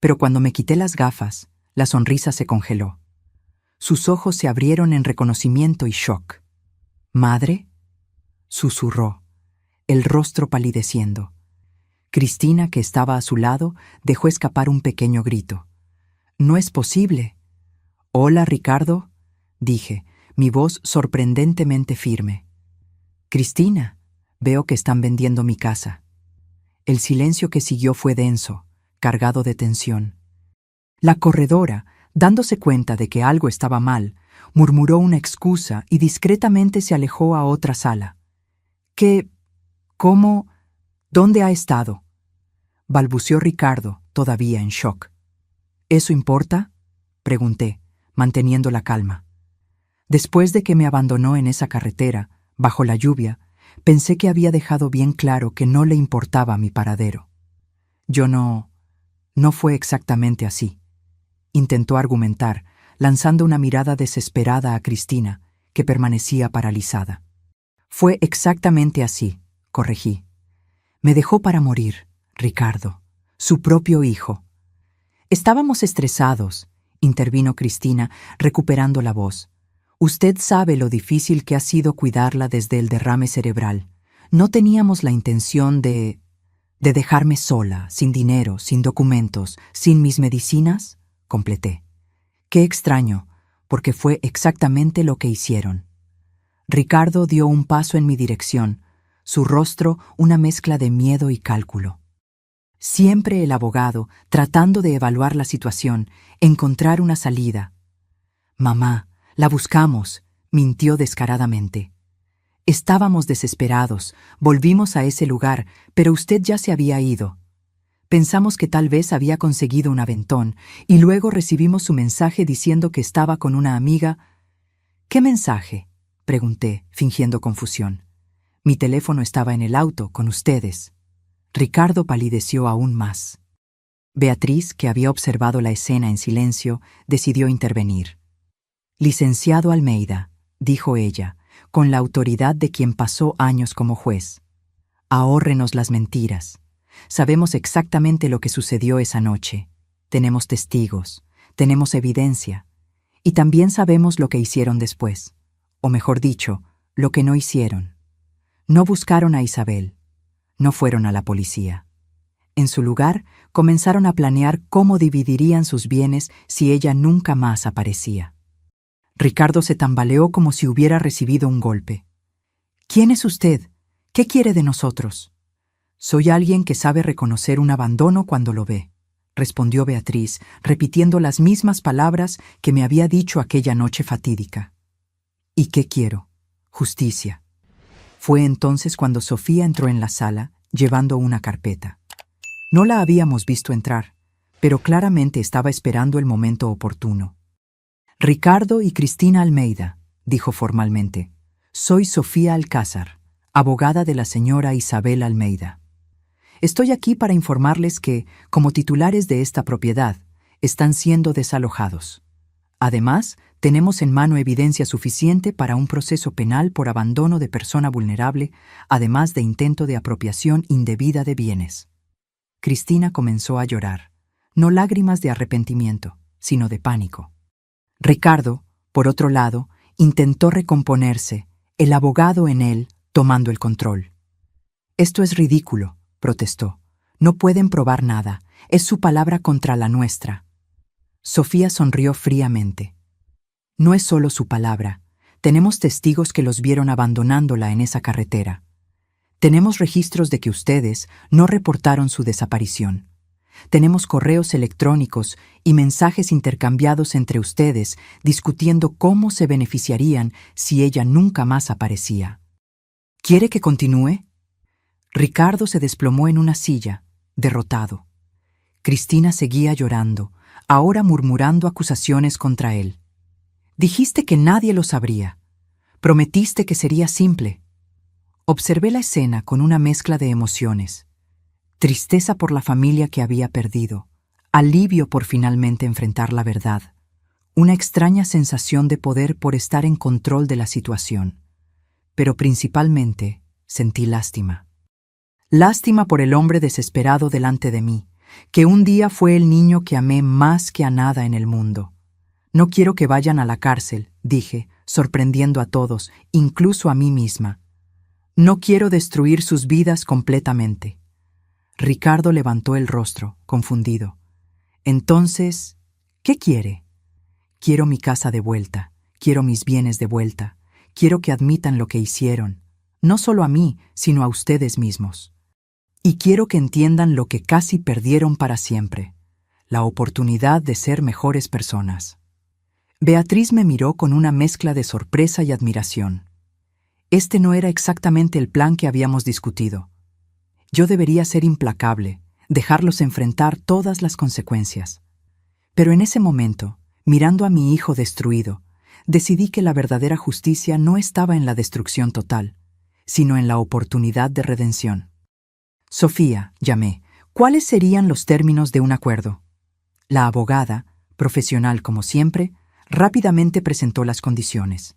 Pero cuando me quité las gafas, la sonrisa se congeló. Sus ojos se abrieron en reconocimiento y shock. «¿Madre?», susurró, el rostro palideciendo. Cristina, que estaba a su lado, dejó escapar un pequeño grito. «No es posible». «Hola, Ricardo», dije, mi voz sorprendentemente firme. «Cristina, veo que están vendiendo mi casa». El silencio que siguió fue denso, cargado de tensión. La corredora, dándose cuenta de que algo estaba mal, murmuró una excusa y discretamente se alejó a otra sala. «¿Qué? ¿Cómo? ¿Dónde ha estado?», balbuceó Ricardo, todavía en shock. «¿Eso importa?», pregunté, manteniendo la calma. Después de que me abandonó en esa carretera, bajo la lluvia, pensé que había dejado bien claro que no le importaba mi paradero. No fue exactamente así. Intentó argumentar, lanzando una mirada desesperada a Cristina, que permanecía paralizada. «Fue exactamente así», corregí. «Me dejó para morir, Ricardo, su propio hijo». «Estábamos estresados», intervino Cristina, recuperando la voz. «Usted sabe lo difícil que ha sido cuidarla desde el derrame cerebral. No teníamos la intención de dejarme sola, sin dinero, sin documentos, sin mis medicinas», completé. «Qué extraño, porque fue exactamente lo que hicieron». Ricardo dio un paso en mi dirección, su rostro una mezcla de miedo y cálculo. Siempre el abogado, tratando de evaluar la situación, encontrar una salida. Mamá, la buscamos, mintió descaradamente. Estábamos desesperados, volvimos a ese lugar, pero usted ya se había ido. Pensamos que tal vez había conseguido un aventón, y luego recibimos su mensaje diciendo que estaba con una amiga. ¿Qué mensaje?, pregunté, fingiendo confusión. Mi teléfono estaba en el auto, con ustedes. Ricardo palideció aún más. Beatriz, que había observado la escena en silencio, decidió intervenir. Licenciado Almeida, dijo ella, con la autoridad de quien pasó años como juez. Ahórrenos las mentiras. Sabemos exactamente lo que sucedió esa noche. Tenemos testigos, tenemos evidencia. Y también sabemos lo que hicieron después. O mejor dicho, lo que no hicieron. No buscaron a Isabel. No fueron a la policía. En su lugar, comenzaron a planear cómo dividirían sus bienes si ella nunca más aparecía. Ricardo se tambaleó como si hubiera recibido un golpe. ¿Quién es usted? ¿Qué quiere de nosotros? Soy alguien que sabe reconocer un abandono cuando lo ve, respondió Beatriz, repitiendo las mismas palabras que me había dicho aquella noche fatídica. ¿Y qué quiero? Justicia. Fue entonces cuando Sofía entró en la sala, llevando una carpeta. No la habíamos visto entrar, pero claramente estaba esperando el momento oportuno. Ricardo y Cristina Almeida, dijo formalmente. Soy Sofía Alcázar, abogada de la señora Isabel Almeida. Estoy aquí para informarles que, como titulares de esta propiedad, están siendo desalojados. Además, tenemos en mano evidencia suficiente para un proceso penal por abandono de persona vulnerable, además de intento de apropiación indebida de bienes. Cristina comenzó a llorar, no lágrimas de arrepentimiento, sino de pánico. Ricardo, por otro lado, intentó recomponerse, el abogado en él tomando el control. Esto es ridículo, protestó. No pueden probar nada, es su palabra contra la nuestra. Sofía sonrió fríamente. No es solo su palabra, tenemos testigos que los vieron abandonándola en esa carretera. Tenemos registros de que ustedes no reportaron su desaparición. Tenemos correos electrónicos y mensajes intercambiados entre ustedes discutiendo cómo se beneficiarían si ella nunca más aparecía. ¿Quiere que continúe? Ricardo se desplomó en una silla, derrotado. Cristina seguía llorando, ahora murmurando acusaciones contra él. Dijiste que nadie lo sabría. Prometiste que sería simple. Observé la escena con una mezcla de emociones. Tristeza por la familia que había perdido, alivio por finalmente enfrentar la verdad, una extraña sensación de poder por estar en control de la situación. Pero principalmente sentí lástima. Lástima por el hombre desesperado delante de mí, que un día fue el niño que amé más que a nada en el mundo. No quiero que vayan a la cárcel, dije, sorprendiendo a todos, incluso a mí misma. No quiero destruir sus vidas completamente. Ricardo levantó el rostro, confundido. Entonces, ¿qué quiere? Quiero mi casa de vuelta, quiero mis bienes de vuelta, quiero que admitan lo que hicieron, no solo a mí, sino a ustedes mismos. Y quiero que entiendan lo que casi perdieron para siempre, la oportunidad de ser mejores personas. Beatriz me miró con una mezcla de sorpresa y admiración. Este no era exactamente el plan que habíamos discutido. Yo debería ser implacable, dejarlos enfrentar todas las consecuencias. Pero en ese momento, mirando a mi hijo destruido, decidí que la verdadera justicia no estaba en la destrucción total, sino en la oportunidad de redención. Sofía, llamé, ¿cuáles serían los términos de un acuerdo? La abogada, profesional como siempre, rápidamente presentó las condiciones.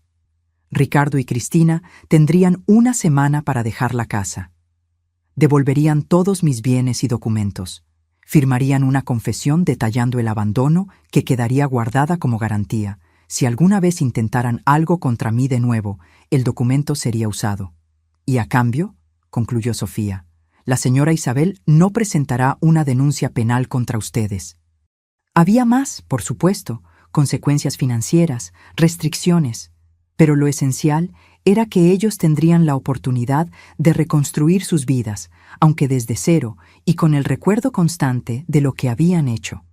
Ricardo y Cristina tendrían una semana para dejar la casa. Devolverían todos mis bienes y documentos. Firmarían una confesión detallando el abandono que quedaría guardada como garantía. Si alguna vez intentaran algo contra mí de nuevo, el documento sería usado. Y a cambio, concluyó Sofía, la señora Isabel no presentará una denuncia penal contra ustedes. Había más, por supuesto, consecuencias financieras, restricciones, pero lo esencial era que ellos tendrían la oportunidad de reconstruir sus vidas, aunque desde cero y con el recuerdo constante de lo que habían hecho.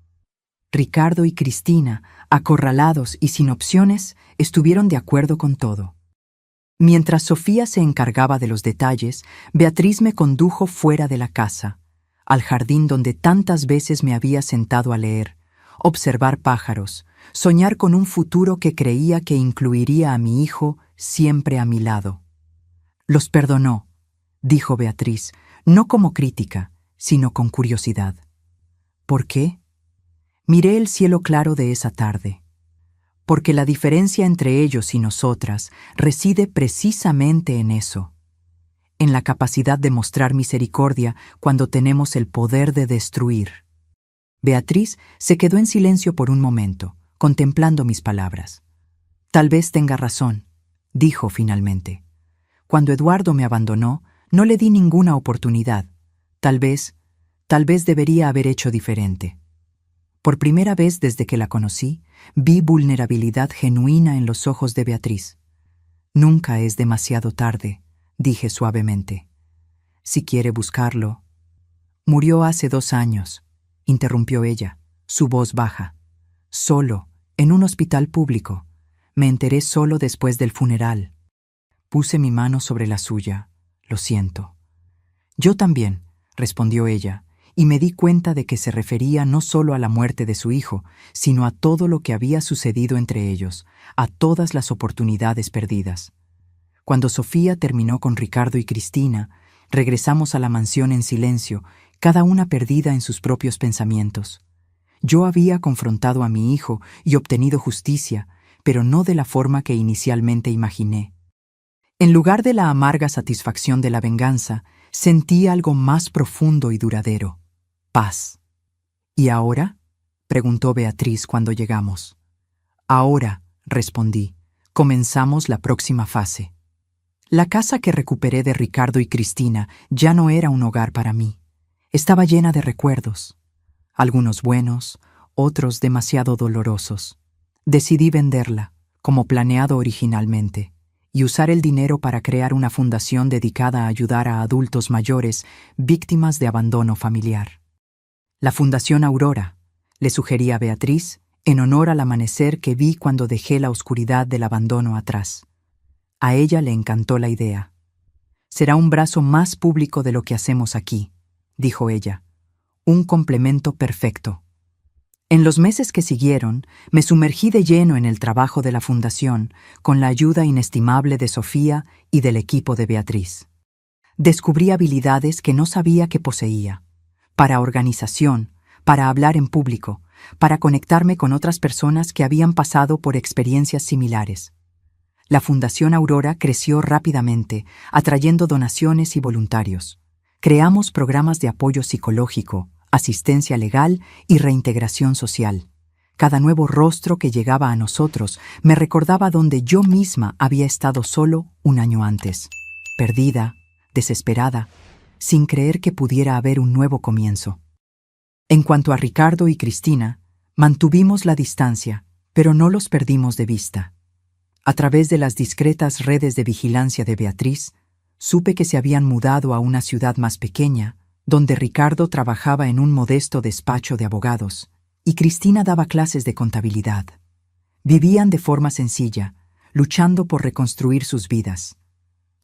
Ricardo y Cristina, acorralados y sin opciones, estuvieron de acuerdo con todo. Mientras Sofía se encargaba de los detalles, Beatriz me condujo fuera de la casa, al jardín donde tantas veces me había sentado a leer, observar pájaros, soñar con un futuro que creía que incluiría a mi hijo siempre a mi lado. Los perdonó, dijo Beatriz, no como crítica, sino con curiosidad. ¿Por qué? Miré el cielo claro de esa tarde. Porque la diferencia entre ellos y nosotras reside precisamente en eso, en la capacidad de mostrar misericordia cuando tenemos el poder de destruir. Beatriz se quedó en silencio por un momento, contemplando mis palabras. Tal vez tenga razón, dijo finalmente. Cuando Eduardo me abandonó, no le di ninguna oportunidad. Tal vez debería haber hecho diferente. Por primera vez desde que la conocí, vi vulnerabilidad genuina en los ojos de Beatriz. Nunca es demasiado tarde, dije suavemente. Si quiere buscarlo. Murió hace 2 años, interrumpió ella, su voz baja. Solo, en un hospital público. Me enteré solo después del funeral. Puse mi mano sobre la suya. Lo siento. Yo también, respondió ella, y me di cuenta de que se refería no solo a la muerte de su hijo, sino a todo lo que había sucedido entre ellos, a todas las oportunidades perdidas. Cuando Sofía terminó con Ricardo y Cristina, regresamos a la mansión en silencio, cada una perdida en sus propios pensamientos. Yo había confrontado a mi hijo y obtenido justicia, pero no de la forma que inicialmente imaginé. En lugar de la amarga satisfacción de la venganza, sentí algo más profundo y duradero. Paz. ¿Y ahora? Preguntó Beatriz cuando llegamos. Ahora, respondí, comenzamos la próxima fase. La casa que recuperé de Ricardo y Cristina ya no era un hogar para mí. Estaba llena de recuerdos. Algunos buenos, otros demasiado dolorosos. Decidí venderla, como planeado originalmente, y usar el dinero para crear una fundación dedicada a ayudar a adultos mayores víctimas de abandono familiar. La Fundación Aurora, le sugerí a Beatriz, en honor al amanecer que vi cuando dejé la oscuridad del abandono atrás. A ella le encantó la idea. Será un brazo más público de lo que hacemos aquí, dijo ella. Un complemento perfecto. En los meses que siguieron, me sumergí de lleno en el trabajo de la fundación, con la ayuda inestimable de Sofía y del equipo de Beatriz. Descubrí habilidades que no sabía que poseía. Para organización, para hablar en público, para conectarme con otras personas que habían pasado por experiencias similares. La Fundación Aurora creció rápidamente, atrayendo donaciones y voluntarios. Creamos programas de apoyo psicológico, asistencia legal y reintegración social. Cada nuevo rostro que llegaba a nosotros me recordaba donde yo misma había estado solo 1 año antes, perdida, desesperada, sin creer que pudiera haber un nuevo comienzo. En cuanto a Ricardo y Cristina, mantuvimos la distancia, pero no los perdimos de vista. A través de las discretas redes de vigilancia de Beatriz, supe que se habían mudado a una ciudad más pequeña, donde Ricardo trabajaba en un modesto despacho de abogados y Cristina daba clases de contabilidad. Vivían de forma sencilla, luchando por reconstruir sus vidas.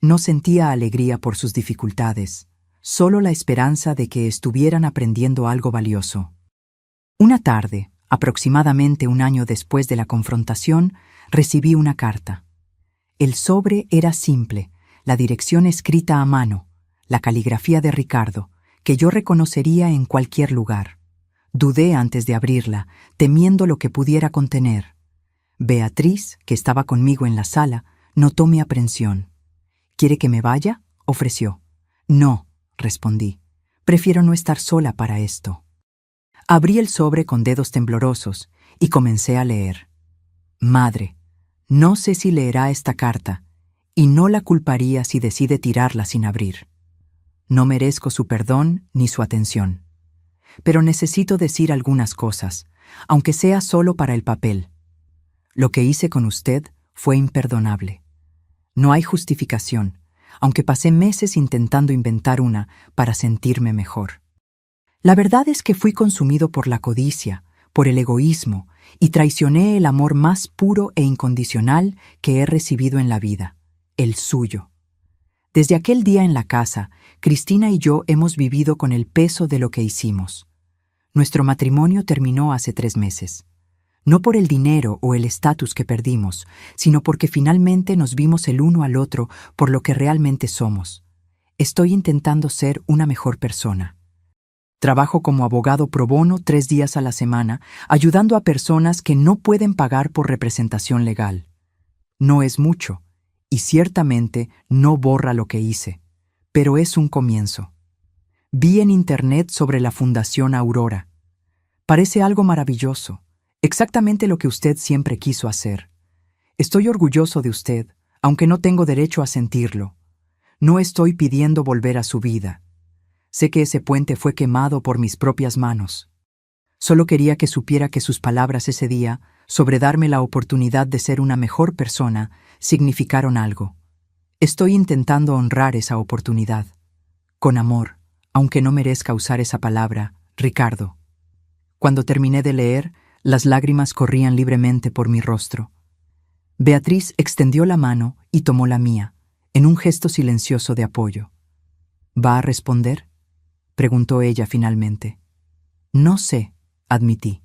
No sentía alegría por sus dificultades, solo la esperanza de que estuvieran aprendiendo algo valioso. Una tarde, aproximadamente 1 año después de la confrontación, recibí una carta. El sobre era simple, la dirección escrita a mano, la caligrafía de Ricardo, que yo reconocería en cualquier lugar. Dudé antes de abrirla, temiendo lo que pudiera contener. Beatriz, que estaba conmigo en la sala, notó mi aprensión. ¿Quiere que me vaya?, ofreció. No, respondí. Prefiero no estar sola para esto. Abrí el sobre con dedos temblorosos y comencé a leer. Madre, no sé si leerá esta carta, y no la culparía si decide tirarla sin abrir. No merezco su perdón ni su atención. Pero necesito decir algunas cosas, aunque sea solo para el papel. Lo que hice con usted fue imperdonable. No hay justificación, aunque pasé meses intentando inventar una para sentirme mejor. La verdad es que fui consumido por la codicia, por el egoísmo, y traicioné el amor más puro e incondicional que he recibido en la vida, el suyo. Desde aquel día en la casa, Cristina y yo hemos vivido con el peso de lo que hicimos. Nuestro matrimonio terminó hace 3 meses. No por el dinero o el estatus que perdimos, sino porque finalmente nos vimos el uno al otro por lo que realmente somos. Estoy intentando ser una mejor persona. Trabajo como abogado pro bono 3 días a la semana, ayudando a personas que no pueden pagar por representación legal. No es mucho, y ciertamente no borra lo que hice, pero es un comienzo. Vi en internet sobre la Fundación Aurora. Parece algo maravilloso, exactamente lo que usted siempre quiso hacer. Estoy orgulloso de usted, aunque no tengo derecho a sentirlo. No estoy pidiendo volver a su vida. Sé que ese puente fue quemado por mis propias manos. Solo quería que supiera que sus palabras ese día, sobre darme la oportunidad de ser una mejor persona, significaron algo. Estoy intentando honrar esa oportunidad. Con amor, aunque no merezca usar esa palabra, Ricardo. Cuando terminé de leer, las lágrimas corrían libremente por mi rostro. Beatriz extendió la mano y tomó la mía, en un gesto silencioso de apoyo. ¿Va a responder?, preguntó ella finalmente. No sé, admití.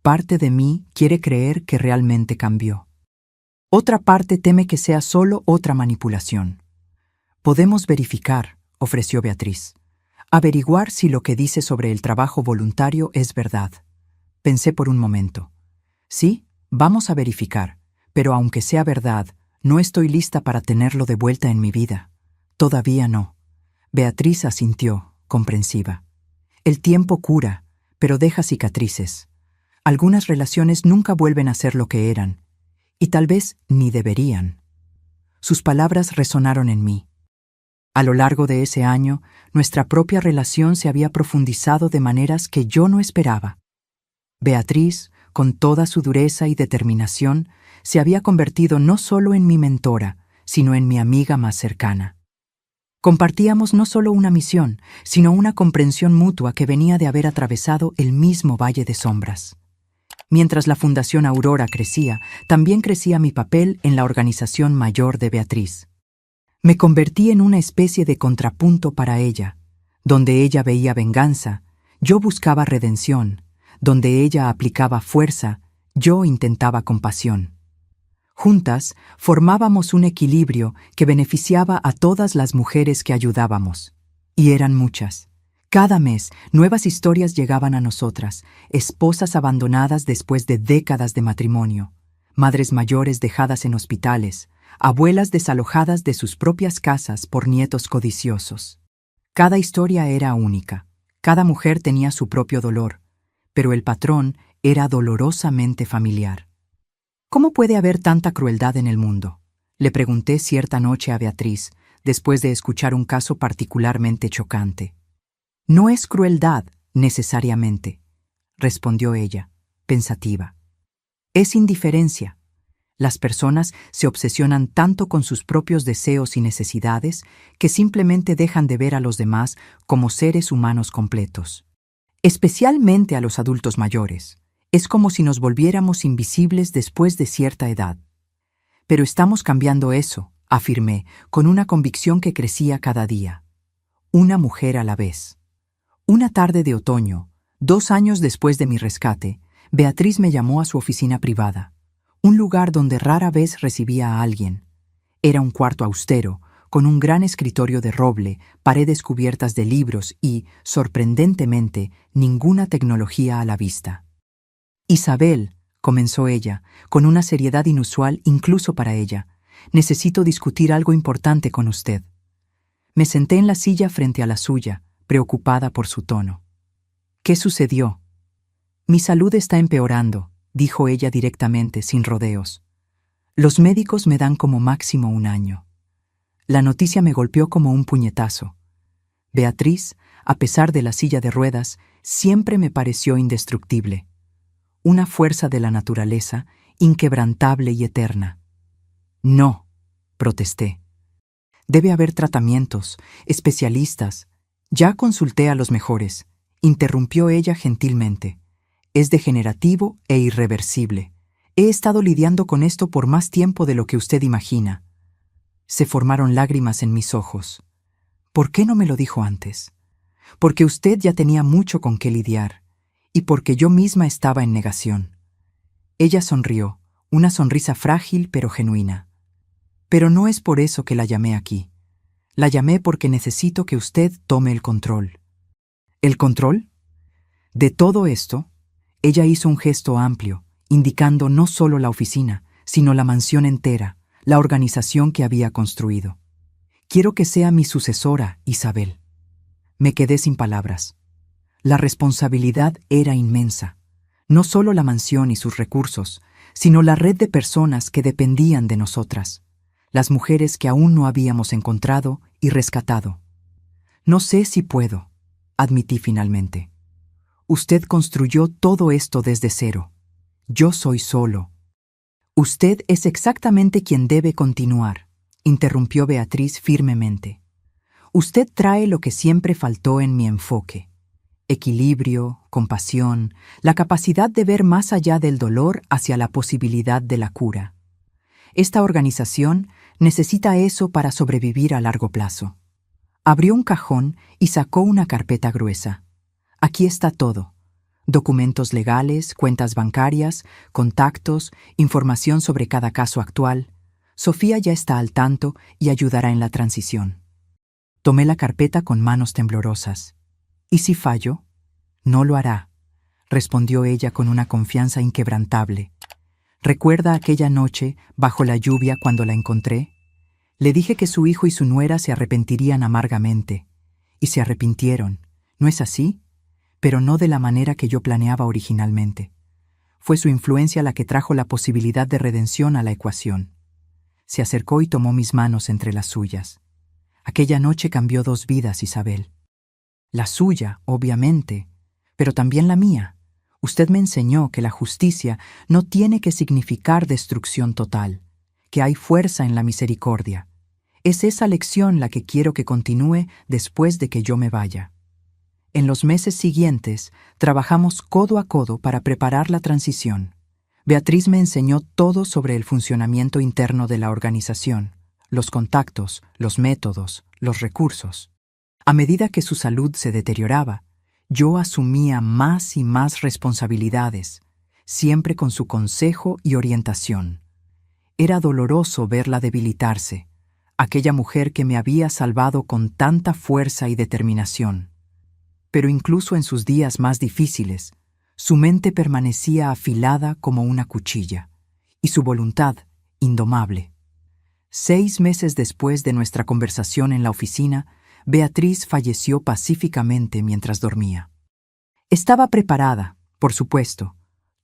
Parte de mí quiere creer que realmente cambió. Otra parte teme que sea solo otra manipulación. Podemos verificar, ofreció Beatriz. Averiguar si lo que dice sobre el trabajo voluntario es verdad. Pensé por un momento. Sí, vamos a verificar, pero aunque sea verdad, no estoy lista para tenerlo de vuelta en mi vida. Todavía no. Beatriz asintió, comprensiva. El tiempo cura, pero deja cicatrices. Algunas relaciones nunca vuelven a ser lo que eran, y tal vez ni deberían. Sus palabras resonaron en mí. A lo largo de ese año, nuestra propia relación se había profundizado de maneras que yo no esperaba. Beatriz, con toda su dureza y determinación, se había convertido no solo en mi mentora, sino en mi amiga más cercana. Compartíamos no solo una misión, sino una comprensión mutua que venía de haber atravesado el mismo valle de sombras. Mientras la Fundación Aurora crecía, también crecía mi papel en la organización mayor de Beatriz. Me convertí en una especie de contrapunto para ella. Donde ella veía venganza, yo buscaba redención. Donde ella aplicaba fuerza, yo intentaba compasión. Juntas, formábamos un equilibrio que beneficiaba a todas las mujeres que ayudábamos. Y eran muchas. Cada mes, nuevas historias llegaban a nosotras, esposas abandonadas después de décadas de matrimonio, madres mayores dejadas en hospitales, abuelas desalojadas de sus propias casas por nietos codiciosos. Cada historia era única, cada mujer tenía su propio dolor, pero el patrón era dolorosamente familiar. ¿Cómo puede haber tanta crueldad en el mundo?, le pregunté cierta noche a Beatriz, después de escuchar un caso particularmente chocante. No es crueldad, necesariamente, respondió ella, pensativa. Es indiferencia. Las personas se obsesionan tanto con sus propios deseos y necesidades que simplemente dejan de ver a los demás como seres humanos completos. Especialmente a los adultos mayores. Es como si nos volviéramos invisibles después de cierta edad. Pero estamos cambiando eso, afirmé, con una convicción que crecía cada día. Una mujer a la vez. Una tarde de otoño, 2 años después de mi rescate, Beatriz me llamó a su oficina privada, un lugar donde rara vez recibía a alguien. Era un cuarto austero, con un gran escritorio de roble, paredes cubiertas de libros y, sorprendentemente, ninguna tecnología a la vista. Isabel, comenzó ella, con una seriedad inusual incluso para ella, necesito discutir algo importante con usted. Me senté en la silla frente a la suya, preocupada por su tono. ¿Qué sucedió? Mi salud está empeorando, dijo ella directamente, sin rodeos. Los médicos me dan como máximo 1 año. La noticia me golpeó como un puñetazo. Beatriz, a pesar de la silla de ruedas, siempre me pareció indestructible. Una fuerza de la naturaleza, inquebrantable y eterna. No, protesté. Debe haber tratamientos, especialistas. Ya consulté a los mejores, interrumpió ella gentilmente. Es degenerativo e irreversible. He estado lidiando con esto por más tiempo de lo que usted imagina. Se formaron lágrimas en mis ojos. ¿Por qué no me lo dijo antes? Porque usted ya tenía mucho con qué lidiar, y porque yo misma estaba en negación. Ella sonrió, una sonrisa frágil pero genuina. Pero no es por eso que la llamé aquí. La llamé porque necesito que usted tome el control. ¿El control? De todo esto, ella hizo un gesto amplio, indicando no solo la oficina, sino la mansión entera, la organización que había construido. Quiero que sea mi sucesora, Isabel. Me quedé sin palabras. La responsabilidad era inmensa. No solo la mansión y sus recursos, sino la red de personas que dependían de nosotras, las mujeres que aún no habíamos encontrado y rescatado. No sé si puedo, admití finalmente. Usted construyó todo esto desde cero. Yo soy solo. Usted es exactamente quien debe continuar, interrumpió Beatriz firmemente. Usted trae lo que siempre faltó en mi enfoque. Equilibrio, compasión, la capacidad de ver más allá del dolor hacia la posibilidad de la cura. Esta organización necesita eso para sobrevivir a largo plazo. Abrió un cajón y sacó una carpeta gruesa. Aquí está todo. Documentos legales, cuentas bancarias, contactos, información sobre cada caso actual. Sofía ya está al tanto y ayudará en la transición. Tomé la carpeta con manos temblorosas. ¿Y si fallo? No lo hará, respondió ella con una confianza inquebrantable. ¿Recuerda aquella noche, bajo la lluvia, cuando la encontré? Le dije que su hijo y su nuera se arrepentirían amargamente. Y se arrepintieron, ¿no es así? Pero no de la manera que yo planeaba originalmente. Fue su influencia la que trajo la posibilidad de redención a la ecuación. Se acercó y tomó mis manos entre las suyas. Aquella noche cambió 2 vidas, Isabel. La suya, obviamente, pero también la mía. Usted me enseñó que la justicia no tiene que significar destrucción total, que hay fuerza en la misericordia. Es esa lección la que quiero que continúe después de que yo me vaya. En los meses siguientes, trabajamos codo a codo para preparar la transición. Beatriz me enseñó todo sobre el funcionamiento interno de la organización, los contactos, los métodos, los recursos. A medida que su salud se deterioraba, yo asumía más y más responsabilidades, siempre con su consejo y orientación. Era doloroso verla debilitarse, aquella mujer que me había salvado con tanta fuerza y determinación. Pero incluso en sus días más difíciles, su mente permanecía afilada como una cuchilla, y su voluntad indomable. 6 meses después de nuestra conversación en la oficina, Beatriz falleció pacíficamente mientras dormía. Estaba preparada, por supuesto.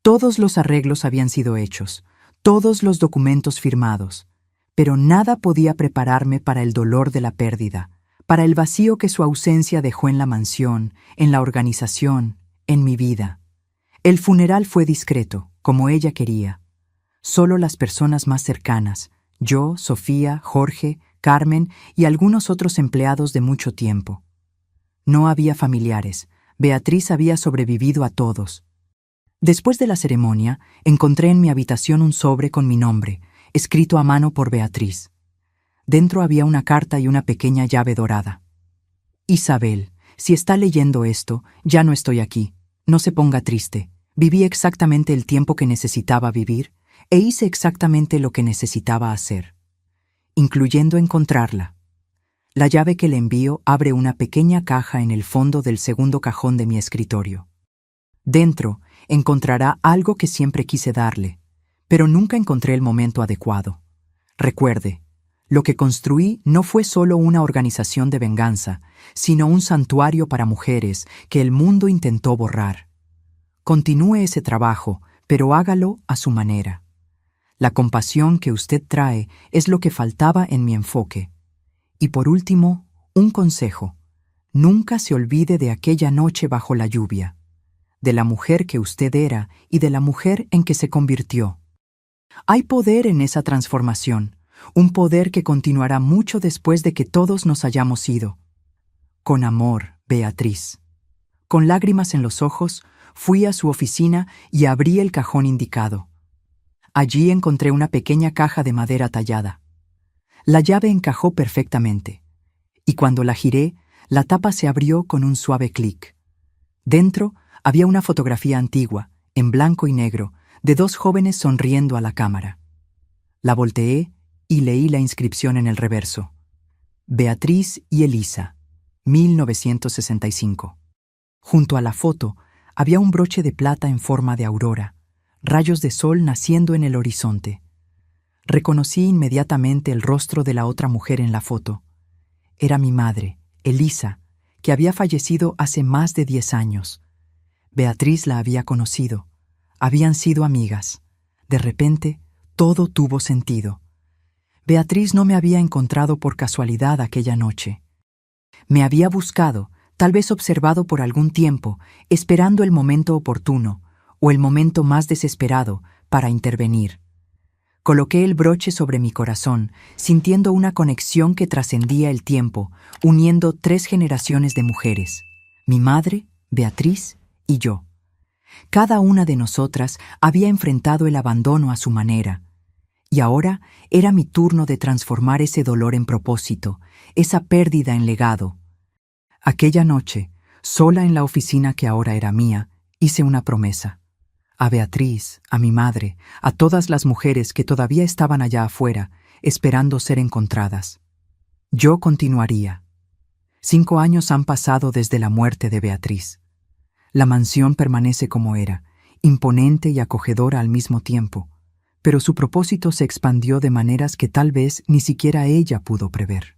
Todos los arreglos habían sido hechos, todos los documentos firmados, pero nada podía prepararme para el dolor de la pérdida, para el vacío que su ausencia dejó en la mansión, en la organización, en mi vida. El funeral fue discreto, como ella quería. Solo las personas más cercanas, yo, Sofía, Jorge, Carmen y algunos otros empleados de mucho tiempo. No había familiares. Beatriz había sobrevivido a todos. Después de la ceremonia, encontré en mi habitación un sobre con mi nombre, escrito a mano por Beatriz. Dentro había una carta y una pequeña llave dorada. Isabel, si está leyendo esto, ya no estoy aquí. No se ponga triste. Viví exactamente el tiempo que necesitaba vivir e hice exactamente lo que necesitaba hacer, incluyendo encontrarla. La llave que le envío abre una pequeña caja en el fondo del segundo cajón de mi escritorio. Dentro encontrará algo que siempre quise darle, pero nunca encontré el momento adecuado. Recuerde, lo que construí no fue solo una organización de venganza, sino un santuario para mujeres que el mundo intentó borrar. Continúe ese trabajo, pero hágalo a su manera. La compasión que usted trae es lo que faltaba en mi enfoque. Y por último, un consejo. Nunca se olvide de aquella noche bajo la lluvia, de la mujer que usted era y de la mujer en que se convirtió. Hay poder en esa transformación. un poder que continuará mucho después de que todos nos hayamos ido. Con amor, Beatriz. Con lágrimas en los ojos, fui a su oficina y abrí el cajón indicado. Allí encontré una pequeña caja de madera tallada. La llave encajó perfectamente, y cuando la giré, la tapa se abrió con un suave clic. Dentro había una fotografía antigua, en blanco y negro, de dos jóvenes sonriendo a la cámara. La volteé y leí la inscripción en el reverso. Beatriz y Elisa, 1965. Junto a la foto había un broche de plata en forma de aurora, rayos de sol naciendo en el horizonte. Reconocí inmediatamente el rostro de la otra mujer en la foto. Era mi madre, Elisa, que había fallecido hace más de 10 años. Beatriz la había conocido. Habían sido amigas. De repente, todo tuvo sentido. Beatriz no me había encontrado por casualidad aquella noche. Me había buscado, tal vez observado por algún tiempo, esperando el momento oportuno, o el momento más desesperado, para intervenir. Coloqué el broche sobre mi corazón, sintiendo una conexión que trascendía el tiempo, uniendo 3 generaciones de mujeres: mi madre, Beatriz y yo. Cada una de nosotras había enfrentado el abandono a su manera, y ahora era mi turno de transformar ese dolor en propósito, esa pérdida en legado. Aquella noche, sola en la oficina que ahora era mía, hice una promesa. A Beatriz, a mi madre, a todas las mujeres que todavía estaban allá afuera, esperando ser encontradas. Yo continuaría. 5 años han pasado desde la muerte de Beatriz. La mansión permanece como era, imponente y acogedora al mismo tiempo, pero su propósito se expandió de maneras que tal vez ni siquiera ella pudo prever.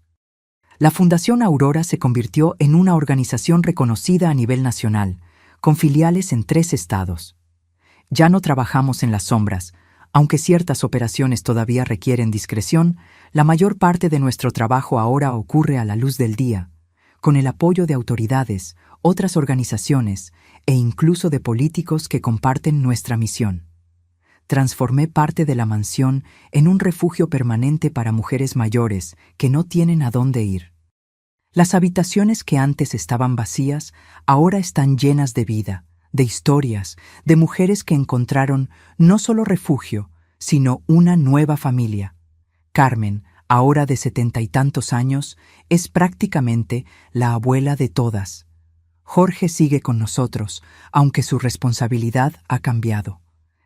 La Fundación Aurora se convirtió en una organización reconocida a nivel nacional, con filiales en 3 estados. Ya no trabajamos en las sombras. Aunque ciertas operaciones todavía requieren discreción, la mayor parte de nuestro trabajo ahora ocurre a la luz del día, con el apoyo de autoridades, otras organizaciones e incluso de políticos que comparten nuestra misión. Transformé parte de la mansión en un refugio permanente para mujeres mayores que no tienen a dónde ir. Las habitaciones que antes estaban vacías ahora están llenas de vida, de historias, de mujeres que encontraron no solo refugio, sino una nueva familia. Carmen, ahora de 70 y tantos años, es prácticamente la abuela de todas. Jorge sigue con nosotros, aunque su responsabilidad ha cambiado.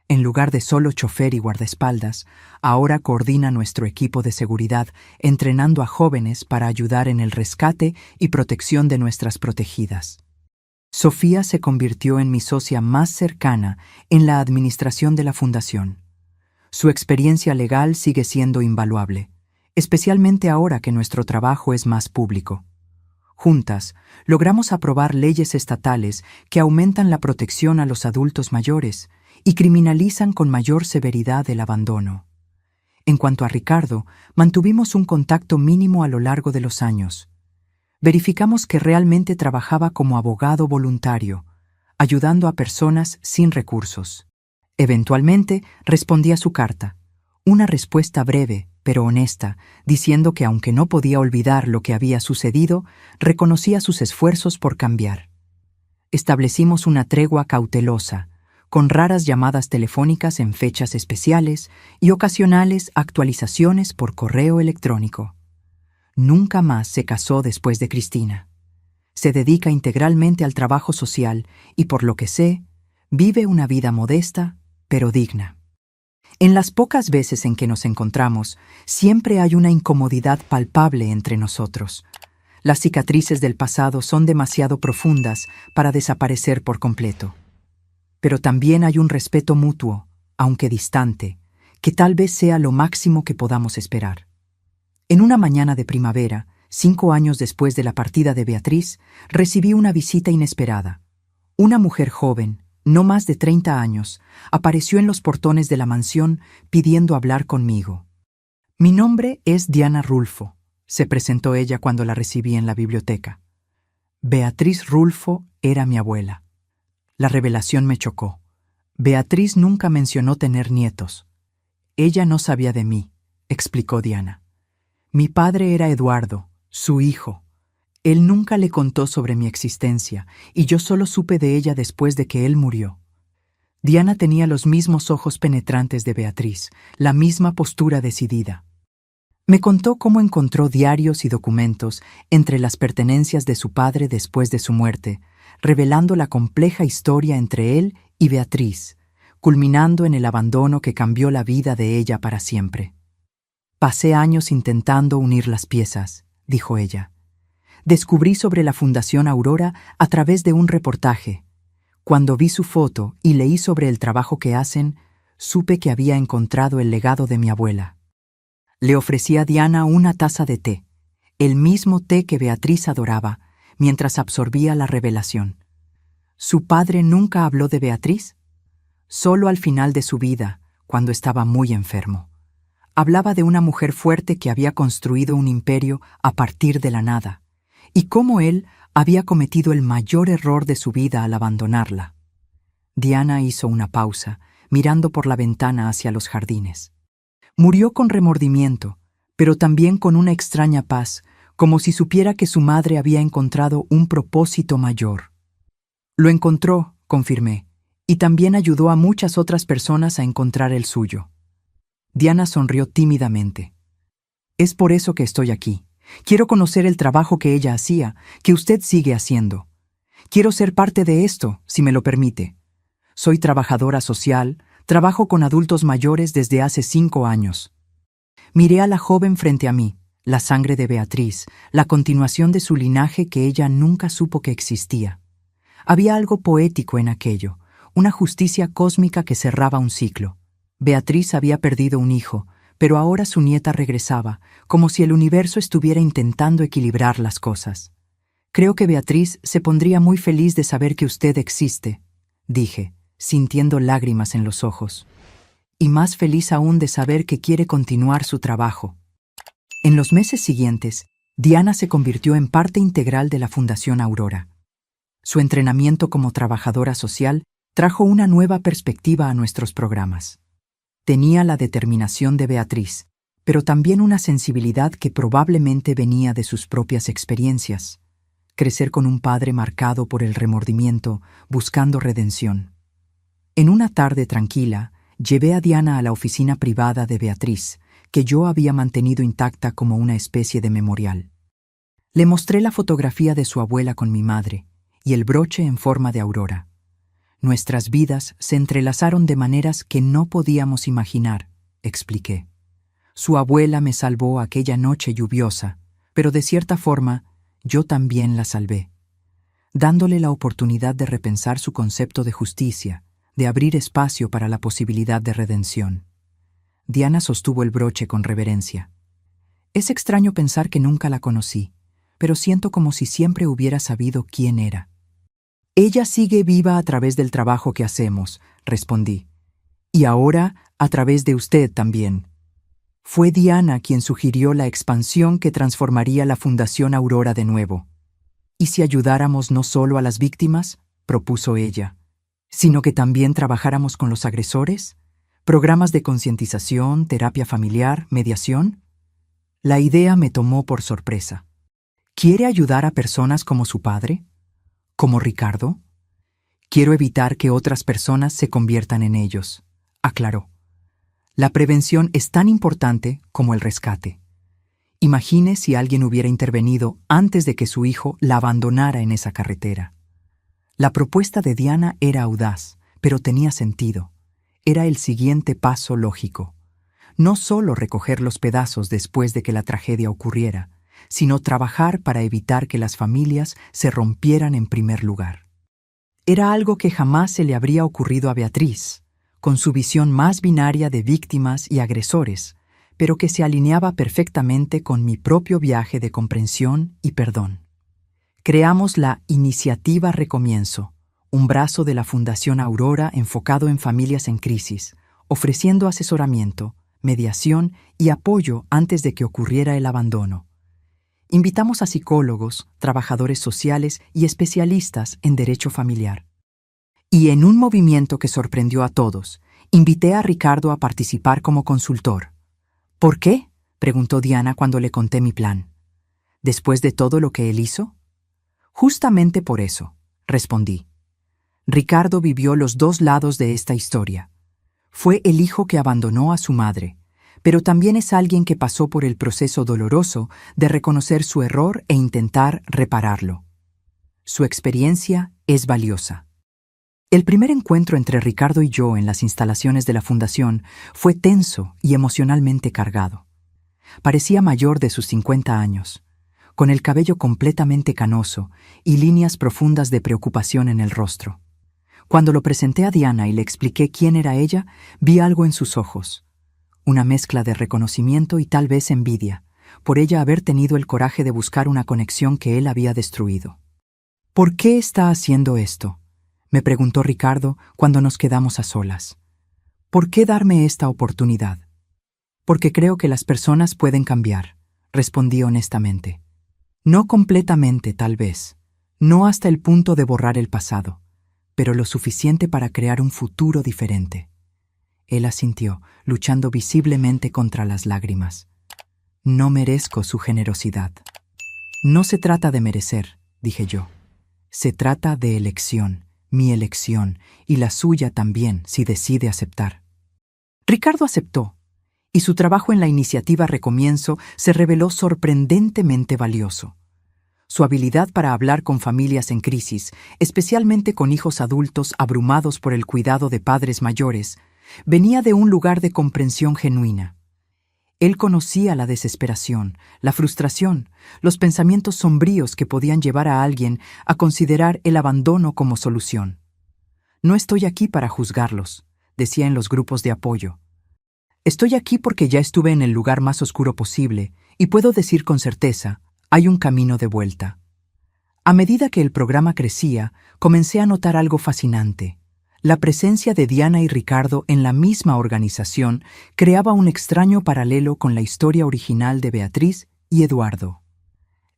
En lugar de solo chofer y guardaespaldas, ahora coordina nuestro equipo de seguridad, entrenando a jóvenes para ayudar en el rescate y protección de nuestras protegidas. Sofía se convirtió en mi socia más cercana en la administración de la fundación. Su experiencia legal sigue siendo invaluable, especialmente ahora que nuestro trabajo es más público. Juntas, logramos aprobar leyes estatales que aumentan la protección a los adultos mayores y criminalizan con mayor severidad el abandono. En cuanto a Ricardo, mantuvimos un contacto mínimo a lo largo de los años. Verificamos que realmente trabajaba como abogado voluntario, ayudando a personas sin recursos. Eventualmente respondí a su carta, una respuesta breve pero honesta, diciendo que aunque no podía olvidar lo que había sucedido, reconocía sus esfuerzos por cambiar. Establecimos una tregua cautelosa, con raras llamadas telefónicas en fechas especiales y ocasionales actualizaciones por correo electrónico. Nunca más se casó después de Cristina. Se dedica integralmente al trabajo social y, por lo que sé, vive una vida modesta, pero digna. En las pocas veces en que nos encontramos, siempre hay una incomodidad palpable entre nosotros. Las cicatrices del pasado son demasiado profundas para desaparecer por completo. Pero también hay un respeto mutuo, aunque distante, que tal vez sea lo máximo que podamos esperar. En una mañana de primavera, 5 años después de la partida de Beatriz, recibí una visita inesperada. Una mujer joven, no más de 30 años, apareció en los portones de la mansión pidiendo hablar conmigo. Mi nombre es Diana Rulfo, se presentó ella cuando la recibí en la biblioteca. Beatriz Rulfo era mi abuela. La revelación me chocó. Beatriz nunca mencionó tener nietos. Ella no sabía de mí, explicó Diana. Mi padre era Eduardo, su hijo. Él nunca le contó sobre mi existencia, y yo solo supe de ella después de que él murió. Diana tenía los mismos ojos penetrantes de Beatriz, la misma postura decidida. Me contó cómo encontró diarios y documentos entre las pertenencias de su padre después de su muerte, revelando la compleja historia entre él y Beatriz, culminando en el abandono que cambió la vida de ella para siempre. Pasé años intentando unir las piezas, dijo ella. Descubrí sobre la Fundación Aurora a través de un reportaje. Cuando vi su foto y leí sobre el trabajo que hacen, supe que había encontrado el legado de mi abuela. Le ofrecí a Diana una taza de té, el mismo té que Beatriz adoraba, mientras absorbía la revelación. ¿Su padre nunca habló de Beatriz? Solo al final de su vida, cuando estaba muy enfermo. Hablaba de una mujer fuerte que había construido un imperio a partir de la nada, y cómo él había cometido el mayor error de su vida al abandonarla. Diana hizo una pausa, mirando por la ventana hacia los jardines. Murió con remordimiento, pero también con una extraña paz, como si supiera que su madre había encontrado un propósito mayor. Lo encontró, confirmé, y también ayudó a muchas otras personas a encontrar el suyo. Diana sonrió tímidamente. Es por eso que estoy aquí. Quiero conocer el trabajo que ella hacía, que usted sigue haciendo. Quiero ser parte de esto, si me lo permite. Soy trabajadora social, trabajo con adultos mayores desde hace 5 años. Miré a la joven frente a mí, la sangre de Beatriz, la continuación de su linaje que ella nunca supo que existía. Había algo poético en aquello, una justicia cósmica que cerraba un ciclo. Beatriz había perdido un hijo, pero ahora su nieta regresaba, como si el universo estuviera intentando equilibrar las cosas. Creo que Beatriz se pondría muy feliz de saber que usted existe, dije, sintiendo lágrimas en los ojos. Y más feliz aún de saber que quiere continuar su trabajo. En los meses siguientes, Diana se convirtió en parte integral de la Fundación Aurora. Su entrenamiento como trabajadora social trajo una nueva perspectiva a nuestros programas. Tenía la determinación de Beatriz, pero también una sensibilidad que probablemente venía de sus propias experiencias. Crecer con un padre marcado por el remordimiento, buscando redención. En una tarde tranquila, llevé a Diana a la oficina privada de Beatriz, que yo había mantenido intacta como una especie de memorial. Le mostré la fotografía de su abuela con mi madre y el broche en forma de aurora. Nuestras vidas se entrelazaron de maneras que no podíamos imaginar, expliqué. Su abuela me salvó aquella noche lluviosa, pero de cierta forma, yo también la salvé, dándole la oportunidad de repensar su concepto de justicia, de abrir espacio para la posibilidad de redención. Diana sostuvo el broche con reverencia. Es extraño pensar que nunca la conocí, pero siento como si siempre hubiera sabido quién era. Ella sigue viva a través del trabajo que hacemos, respondí. Y ahora a través de usted también. Fue Diana quien sugirió la expansión que transformaría la Fundación Aurora de nuevo. ¿Y si ayudáramos no solo a las víctimas?, propuso ella, sino que también trabajáramos con los agresores? ¿Programas de concientización, terapia familiar, mediación? La idea me tomó por sorpresa. ¿Quiere ayudar a personas como su padre? ¿Como Ricardo? Quiero evitar que otras personas se conviertan en ellos, aclaró. La prevención es tan importante como el rescate. Imagine si alguien hubiera intervenido antes de que su hijo la abandonara en esa carretera. La propuesta de Diana era audaz, pero tenía sentido. Era el siguiente paso lógico. No solo recoger los pedazos después de que la tragedia ocurriera, sino trabajar para evitar que las familias se rompieran en primer lugar. Era algo que jamás se le habría ocurrido a Beatriz, con su visión más binaria de víctimas y agresores, pero que se alineaba perfectamente con mi propio viaje de comprensión y perdón. Creamos la Iniciativa Recomienzo, un brazo de la Fundación Aurora enfocado en familias en crisis, ofreciendo asesoramiento, mediación y apoyo antes de que ocurriera el abandono. Invitamos a psicólogos, trabajadores sociales y especialistas en derecho familiar. Y en un movimiento que sorprendió a todos, invité a Ricardo a participar como consultor. ¿Por qué?, preguntó Diana cuando le conté mi plan. ¿Después de todo lo que él hizo? Justamente por eso, respondí. Ricardo vivió los dos lados de esta historia. Fue el hijo que abandonó a su madre, pero también es alguien que pasó por el proceso doloroso de reconocer su error e intentar repararlo. Su experiencia es valiosa. El primer encuentro entre Ricardo y yo en las instalaciones de la fundación fue tenso y emocionalmente cargado. Parecía mayor de sus 50 años, con el cabello completamente canoso y líneas profundas de preocupación en el rostro. Cuando lo presenté a Diana y le expliqué quién era ella, vi algo en sus ojos. Una mezcla de reconocimiento y tal vez envidia, por ella haber tenido el coraje de buscar una conexión que él había destruido. ¿Por qué está haciendo esto?, me preguntó Ricardo cuando nos quedamos a solas. ¿Por qué darme esta oportunidad? Porque creo que las personas pueden cambiar, respondí honestamente. No completamente, tal vez, no hasta el punto de borrar el pasado, pero lo suficiente para crear un futuro diferente. Él asintió, luchando visiblemente contra las lágrimas. No merezco su generosidad. No se trata de merecer, dije yo. Se trata de elección, mi elección, y la suya también, si decide aceptar. Ricardo aceptó, y su trabajo en la iniciativa Recomienzo se reveló sorprendentemente valioso. Su habilidad para hablar con familias en crisis, especialmente con hijos adultos abrumados por el cuidado de padres mayores, venía de un lugar de comprensión genuina. Él conocía la desesperación, la frustración, los pensamientos sombríos que podían llevar a alguien a considerar el abandono como solución. No estoy aquí para juzgarlos, decía en los grupos de apoyo. Estoy aquí porque ya estuve en el lugar más oscuro posible y puedo decir con certeza, hay un camino de vuelta. A medida que el programa crecía, comencé a notar algo fascinante. La presencia de Diana y Ricardo en la misma organización creaba un extraño paralelo con la historia original de Beatriz y Eduardo.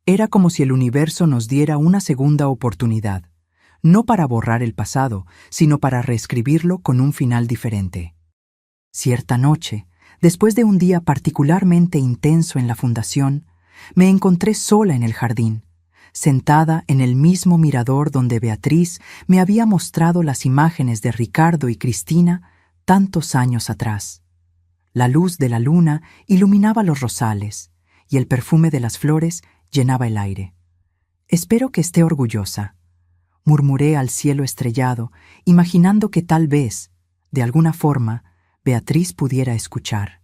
Era como si el universo nos diera una segunda oportunidad, no para borrar el pasado, sino para reescribirlo con un final diferente. Cierta noche, después de un día particularmente intenso en la fundación, me encontré sola en el jardín, sentada en el mismo mirador donde Beatriz me había mostrado las imágenes de Ricardo y Cristina tantos años atrás. La luz de la luna iluminaba los rosales y el perfume de las flores llenaba el aire. «Espero que esté orgullosa», murmuré al cielo estrellado, imaginando que tal vez, de alguna forma, Beatriz pudiera escuchar.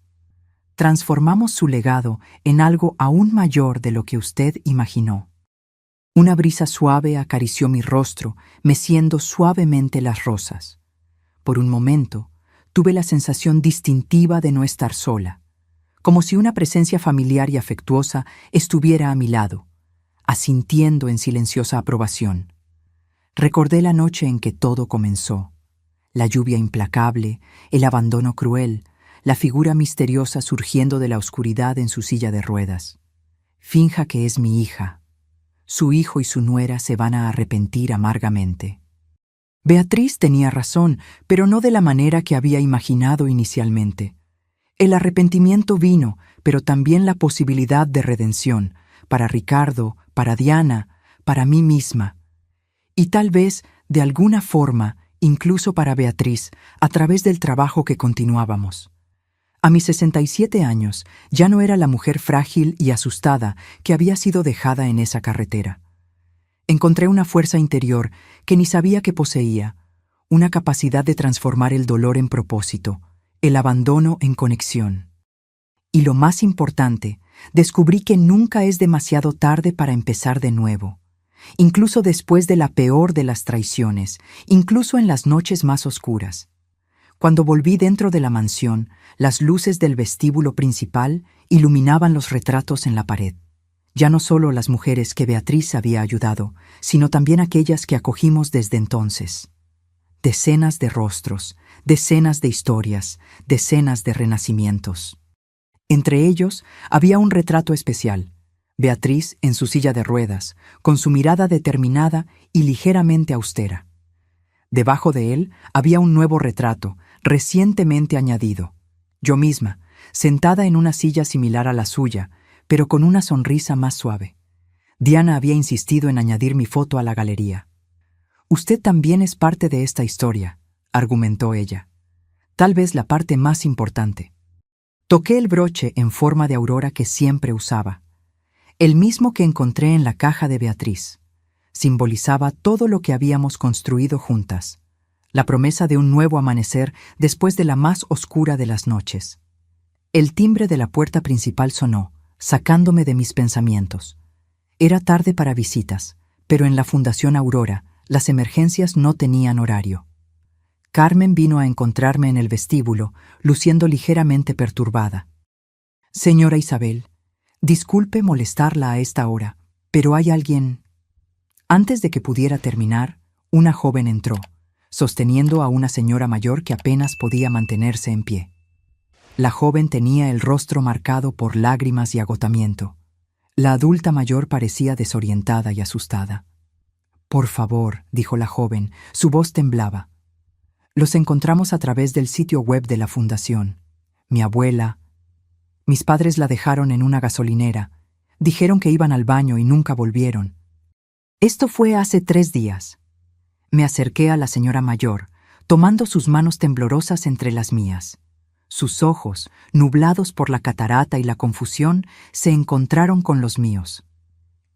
Transformamos su legado en algo aún mayor de lo que usted imaginó. Una brisa suave acarició mi rostro, meciendo suavemente las rosas. Por un momento, tuve la sensación distintiva de no estar sola, como si una presencia familiar y afectuosa estuviera a mi lado, asintiendo en silenciosa aprobación. Recordé la noche en que todo comenzó. La lluvia implacable, el abandono cruel, la figura misteriosa surgiendo de la oscuridad en su silla de ruedas. Finja que es mi hija. Su hijo y su nuera se van a arrepentir amargamente. Beatriz tenía razón, pero no de la manera que había imaginado inicialmente. El arrepentimiento vino, pero también la posibilidad de redención, para Ricardo, para Diana, para mí misma. Y tal vez, de alguna forma, incluso para Beatriz, a través del trabajo que continuábamos. A mis 67 años, ya no era la mujer frágil y asustada que había sido dejada en esa carretera. Encontré una fuerza interior que ni sabía que poseía, una capacidad de transformar el dolor en propósito, el abandono en conexión. Y lo más importante, descubrí que nunca es demasiado tarde para empezar de nuevo. Incluso después de la peor de las traiciones, incluso en las noches más oscuras. Cuando volví dentro de la mansión, las luces del vestíbulo principal iluminaban los retratos en la pared. Ya no solo las mujeres que Beatriz había ayudado, sino también aquellas que acogimos desde entonces. Decenas de rostros, decenas de historias, decenas de renacimientos. Entre ellos había un retrato especial. Beatriz en su silla de ruedas, con su mirada determinada y ligeramente austera. Debajo de él había un nuevo retrato, recientemente añadido. Yo misma, sentada en una silla similar a la suya, pero con una sonrisa más suave. Diana había insistido en añadir mi foto a la galería. «Usted también es parte de esta historia», argumentó ella. «Tal vez la parte más importante». Toqué el broche en forma de aurora que siempre usaba, el mismo que encontré en la caja de Beatriz. Simbolizaba todo lo que habíamos construido juntas, la promesa de un nuevo amanecer después de la más oscura de las noches. El timbre de la puerta principal sonó, sacándome de mis pensamientos. Era tarde para visitas, pero en la Fundación Aurora las emergencias no tenían horario. Carmen vino a encontrarme en el vestíbulo, luciendo ligeramente perturbada. «Señora Isabel, disculpe molestarla a esta hora, pero hay alguien...» Antes de que pudiera terminar, una joven entró, sosteniendo a una señora mayor que apenas podía mantenerse en pie. La joven tenía el rostro marcado por lágrimas y agotamiento. La adulta mayor parecía desorientada y asustada. «Por favor», dijo la joven, su voz temblaba. «Los encontramos a través del sitio web de la fundación. Mi abuela... Mis padres la dejaron en una gasolinera. Dijeron que iban al baño y nunca volvieron. Esto fue hace 3 días». Me acerqué a la señora mayor, tomando sus manos temblorosas entre las mías. Sus ojos, nublados por la catarata y la confusión, se encontraron con los míos.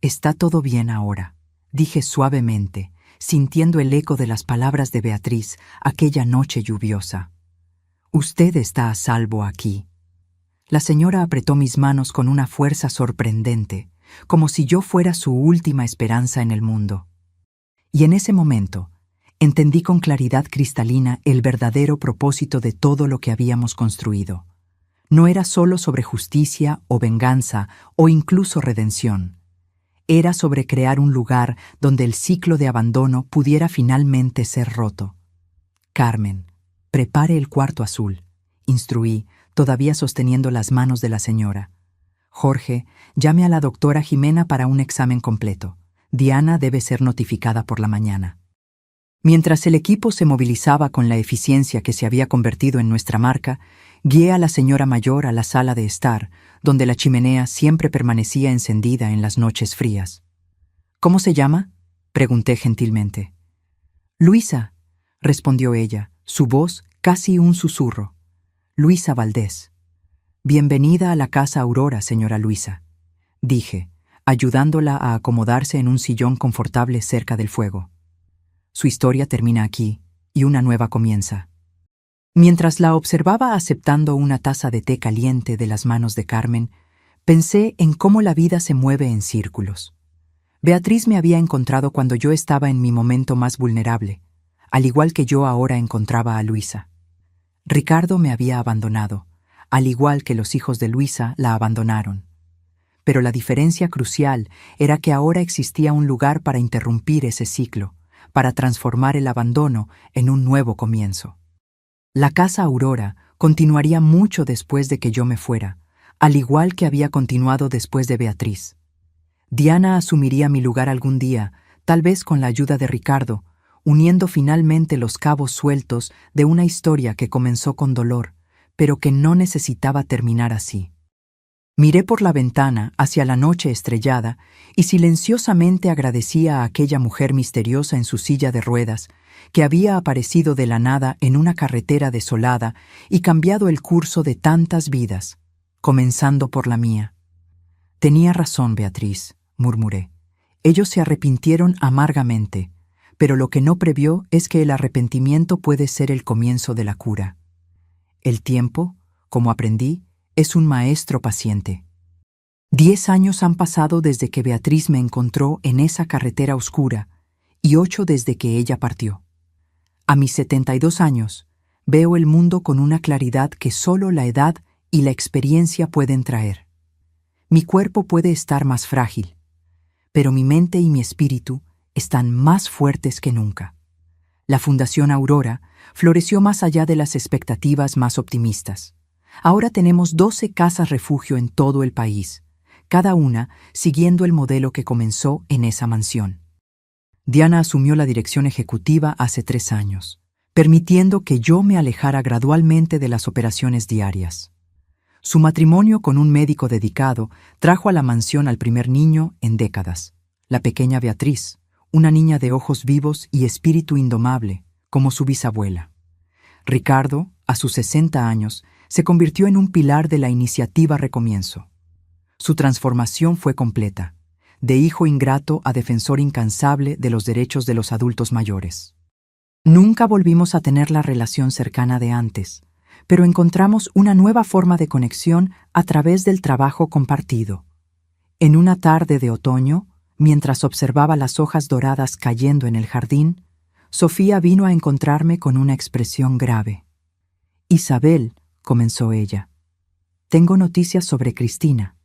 «Está todo bien ahora», dije suavemente, sintiendo el eco de las palabras de Beatriz aquella noche lluviosa. «Usted está a salvo aquí». La señora apretó mis manos con una fuerza sorprendente, como si yo fuera su última esperanza en el mundo. Y en ese momento, entendí con claridad cristalina el verdadero propósito de todo lo que habíamos construido. No era solo sobre justicia o venganza o incluso redención. Era sobre crear un lugar donde el ciclo de abandono pudiera finalmente ser roto. «Carmen, prepare el cuarto azul», instruí, todavía sosteniendo las manos de la señora. «Jorge, llame a la doctora Jimena para un examen completo. Diana debe ser notificada por la mañana». Mientras el equipo se movilizaba con la eficiencia que se había convertido en nuestra marca, guié a la señora mayor a la sala de estar, donde la chimenea siempre permanecía encendida en las noches frías. «¿Cómo se llama?», pregunté gentilmente. «Luisa», respondió ella, su voz casi un susurro. «Luisa Valdés». «Bienvenida a la Casa Aurora, señora Luisa», dije, ayudándola a acomodarse en un sillón confortable cerca del fuego. «Su historia termina aquí, y una nueva comienza». Mientras la observaba aceptando una taza de té caliente de las manos de Carmen, pensé en cómo la vida se mueve en círculos. Beatriz me había encontrado cuando yo estaba en mi momento más vulnerable, al igual que yo ahora encontraba a Luisa. Ricardo me había abandonado, al igual que los hijos de Luisa la abandonaron. Pero la diferencia crucial era que ahora existía un lugar para interrumpir ese ciclo, para transformar el abandono en un nuevo comienzo. La Casa Aurora continuaría mucho después de que yo me fuera, al igual que había continuado después de Beatriz. Diana asumiría mi lugar algún día, tal vez con la ayuda de Ricardo, uniendo finalmente los cabos sueltos de una historia que comenzó con dolor, pero que no necesitaba terminar así. Miré por la ventana hacia la noche estrellada y silenciosamente agradecía a aquella mujer misteriosa en su silla de ruedas que había aparecido de la nada en una carretera desolada y cambiado el curso de tantas vidas, comenzando por la mía. «Tenía razón, Beatriz», murmuré. «Ellos se arrepintieron amargamente, pero lo que no previó es que el arrepentimiento puede ser el comienzo de la cura. El tiempo, como aprendí, es un maestro paciente». 10 años han pasado desde que Beatriz me encontró en esa carretera oscura y 8 desde que ella partió. A mis 72 años, veo el mundo con una claridad que solo la edad y la experiencia pueden traer. Mi cuerpo puede estar más frágil, pero mi mente y mi espíritu están más fuertes que nunca. La Fundación Aurora floreció más allá de las expectativas más optimistas. Ahora tenemos 12 casas refugio en todo el país, cada una siguiendo el modelo que comenzó en esa mansión. Diana asumió la dirección ejecutiva hace 3 años, permitiendo que yo me alejara gradualmente de las operaciones diarias. Su matrimonio con un médico dedicado trajo a la mansión al primer niño en décadas, la pequeña Beatriz, una niña de ojos vivos y espíritu indomable, como su bisabuela. Ricardo, a sus 60 años, se convirtió en un pilar de la iniciativa Recomienzo. Su transformación fue completa, de hijo ingrato a defensor incansable de los derechos de los adultos mayores. Nunca volvimos a tener la relación cercana de antes, pero encontramos una nueva forma de conexión a través del trabajo compartido. En una tarde de otoño, mientras observaba las hojas doradas cayendo en el jardín, Sofía vino a encontrarme con una expresión grave. «Isabel», comenzó ella, «tengo noticias sobre Cristina».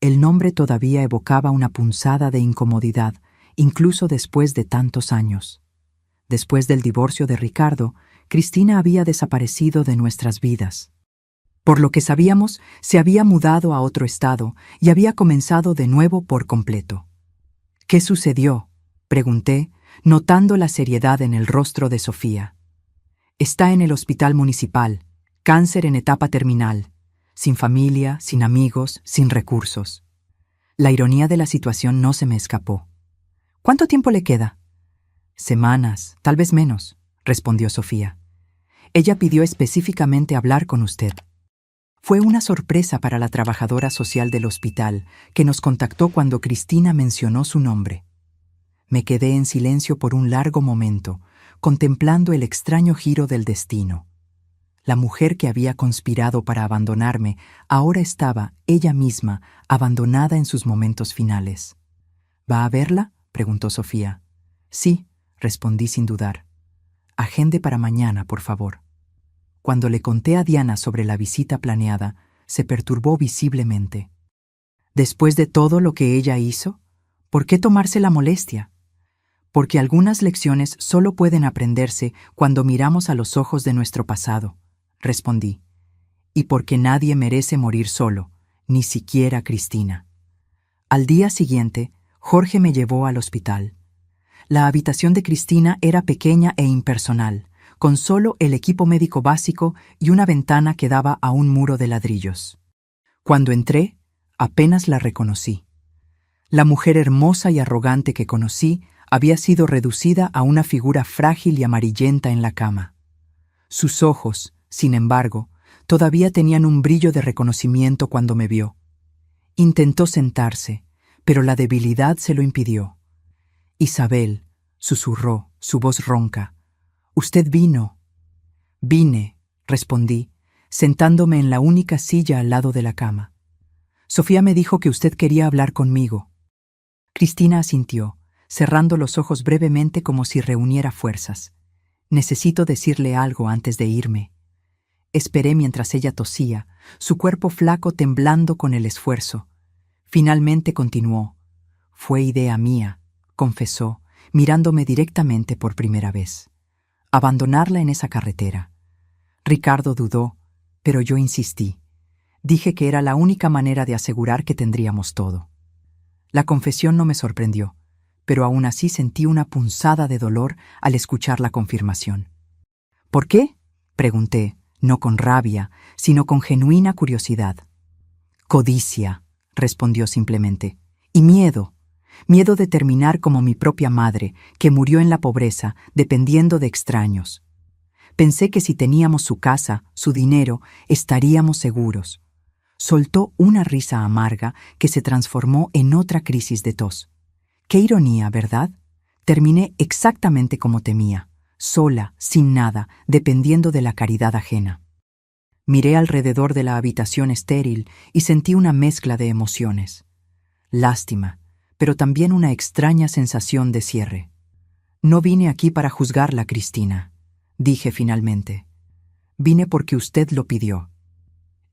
El nombre todavía evocaba una punzada de incomodidad, incluso después de tantos años. Después del divorcio de Ricardo, Cristina había desaparecido de nuestras vidas. Por lo que sabíamos, se había mudado a otro estado y había comenzado de nuevo por completo. «¿Qué sucedió?», pregunté, notando la seriedad en el rostro de Sofía. «Está en el hospital municipal, cáncer en etapa terminal, sin familia, sin amigos, sin recursos». La ironía de la situación no se me escapó. «¿Cuánto tiempo le queda?». «Semanas, tal vez menos», respondió Sofía. «Ella pidió específicamente hablar con usted». Fue una sorpresa para la trabajadora social del hospital, que nos contactó cuando Cristina mencionó su nombre. Me quedé en silencio por un largo momento, contemplando el extraño giro del destino. La mujer que había conspirado para abandonarme ahora estaba, ella misma, abandonada en sus momentos finales. «¿Va a verla?», preguntó Sofía. «Sí», respondí sin dudar. «Agende para mañana, por favor». Cuando le conté a Diana sobre la visita planeada, se perturbó visiblemente. ¿Después de todo lo que ella hizo? ¿Por qué tomarse la molestia? Porque algunas lecciones solo pueden aprenderse cuando miramos a los ojos de nuestro pasado, respondí. Y porque nadie merece morir solo, ni siquiera Cristina. Al día siguiente, Jorge me llevó al hospital. La habitación de Cristina era pequeña e impersonal, con solo el equipo médico básico y una ventana que daba a un muro de ladrillos. Cuando entré, apenas la reconocí. La mujer hermosa y arrogante que conocí había sido reducida a una figura frágil y amarillenta en la cama. Sus ojos, sin embargo, todavía tenían un brillo de reconocimiento cuando me vio. Intentó sentarse, pero la debilidad se lo impidió. «Isabel», susurró, su voz ronca, «usted vino». «Vine», respondí, sentándome en la única silla al lado de la cama. «Sofía me dijo que usted quería hablar conmigo». Cristina asintió, cerrando los ojos brevemente como si reuniera fuerzas. «Necesito decirle algo antes de irme». Esperé mientras ella tosía, su cuerpo flaco temblando con el esfuerzo. Finalmente continuó. «Fue idea mía», confesó, mirándome directamente por primera vez. «Abandonarla en esa carretera». Ricardo dudó, pero yo insistí. Dije que era la única manera de asegurar que tendríamos todo. La confesión no me sorprendió, pero aún así sentí una punzada de dolor al escuchar la confirmación. «¿Por qué?», pregunté, no con rabia, sino con genuina curiosidad. «Codicia», respondió simplemente, «y miedo. Miedo de terminar como mi propia madre, que murió en la pobreza, dependiendo de extraños. Pensé que si teníamos su casa, su dinero, estaríamos seguros». Soltó una risa amarga que se transformó en otra crisis de tos. Qué ironía, ¿verdad? Terminé exactamente como temía, sola, sin nada, dependiendo de la caridad ajena. Miré alrededor de la habitación estéril y sentí una mezcla de emociones. Lástima, pero también una extraña sensación de cierre. «No vine aquí para juzgarla, Cristina», dije finalmente. «Vine porque usted lo pidió».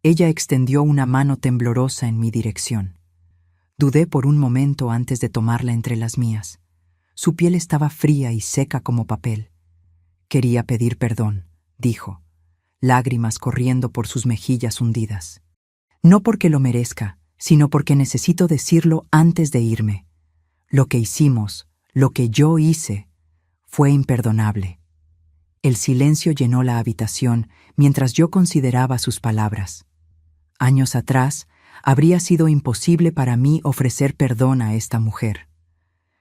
Ella extendió una mano temblorosa en mi dirección. Dudé por un momento antes de tomarla entre las mías. Su piel estaba fría y seca como papel. «Quería pedir perdón», dijo, lágrimas corriendo por sus mejillas hundidas. «No porque lo merezca, sino porque necesito decirlo antes de irme. Lo que hicimos, lo que yo hice, fue imperdonable». El silencio llenó la habitación mientras yo consideraba sus palabras. Años atrás, habría sido imposible para mí ofrecer perdón a esta mujer.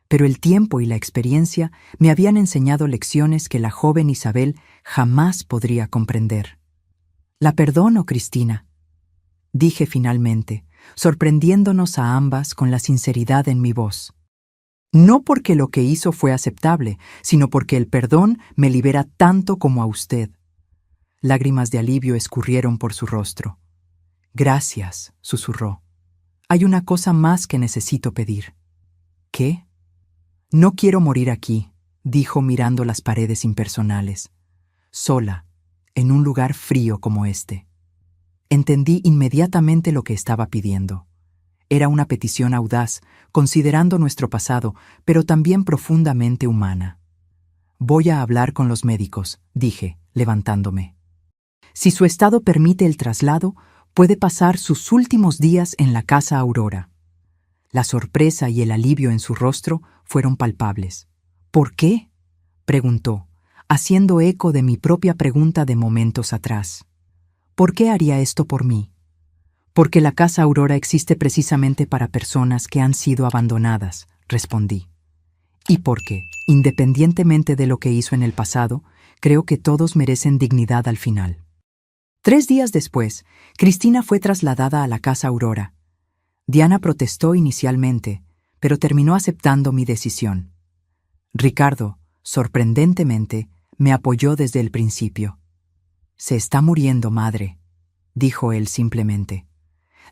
Pero el tiempo y la experiencia me habían enseñado lecciones que la joven Isabel jamás podría comprender. «La perdono, Cristina», dije finalmente, sorprendiéndonos a ambas con la sinceridad en mi voz. No porque lo que hizo fue aceptable, sino porque el perdón me libera tanto como a usted. Lágrimas de alivio escurrieron por su rostro. «Gracias», susurró. «Hay una cosa más que necesito pedir». «¿Qué?» «No quiero morir aquí», dijo mirando las paredes impersonales. «Sola, en un lugar frío como este». Entendí inmediatamente lo que estaba pidiendo. Era una petición audaz, considerando nuestro pasado, pero también profundamente humana. «Voy a hablar con los médicos», dije, levantándome. «Si su estado permite el traslado, puede pasar sus últimos días en la Casa Aurora». La sorpresa y el alivio en su rostro fueron palpables. «¿Por qué?», preguntó, haciendo eco de mi propia pregunta de momentos atrás. «¿Por qué haría esto por mí?». «Porque la Casa Aurora existe precisamente para personas que han sido abandonadas», respondí. «Y porque, independientemente de lo que hizo en el pasado, creo que todos merecen dignidad al final». 3 días después, Cristina fue trasladada a la Casa Aurora. Diana protestó inicialmente, pero terminó aceptando mi decisión. Ricardo, sorprendentemente, me apoyó desde el principio. «Se está muriendo, madre», dijo él simplemente.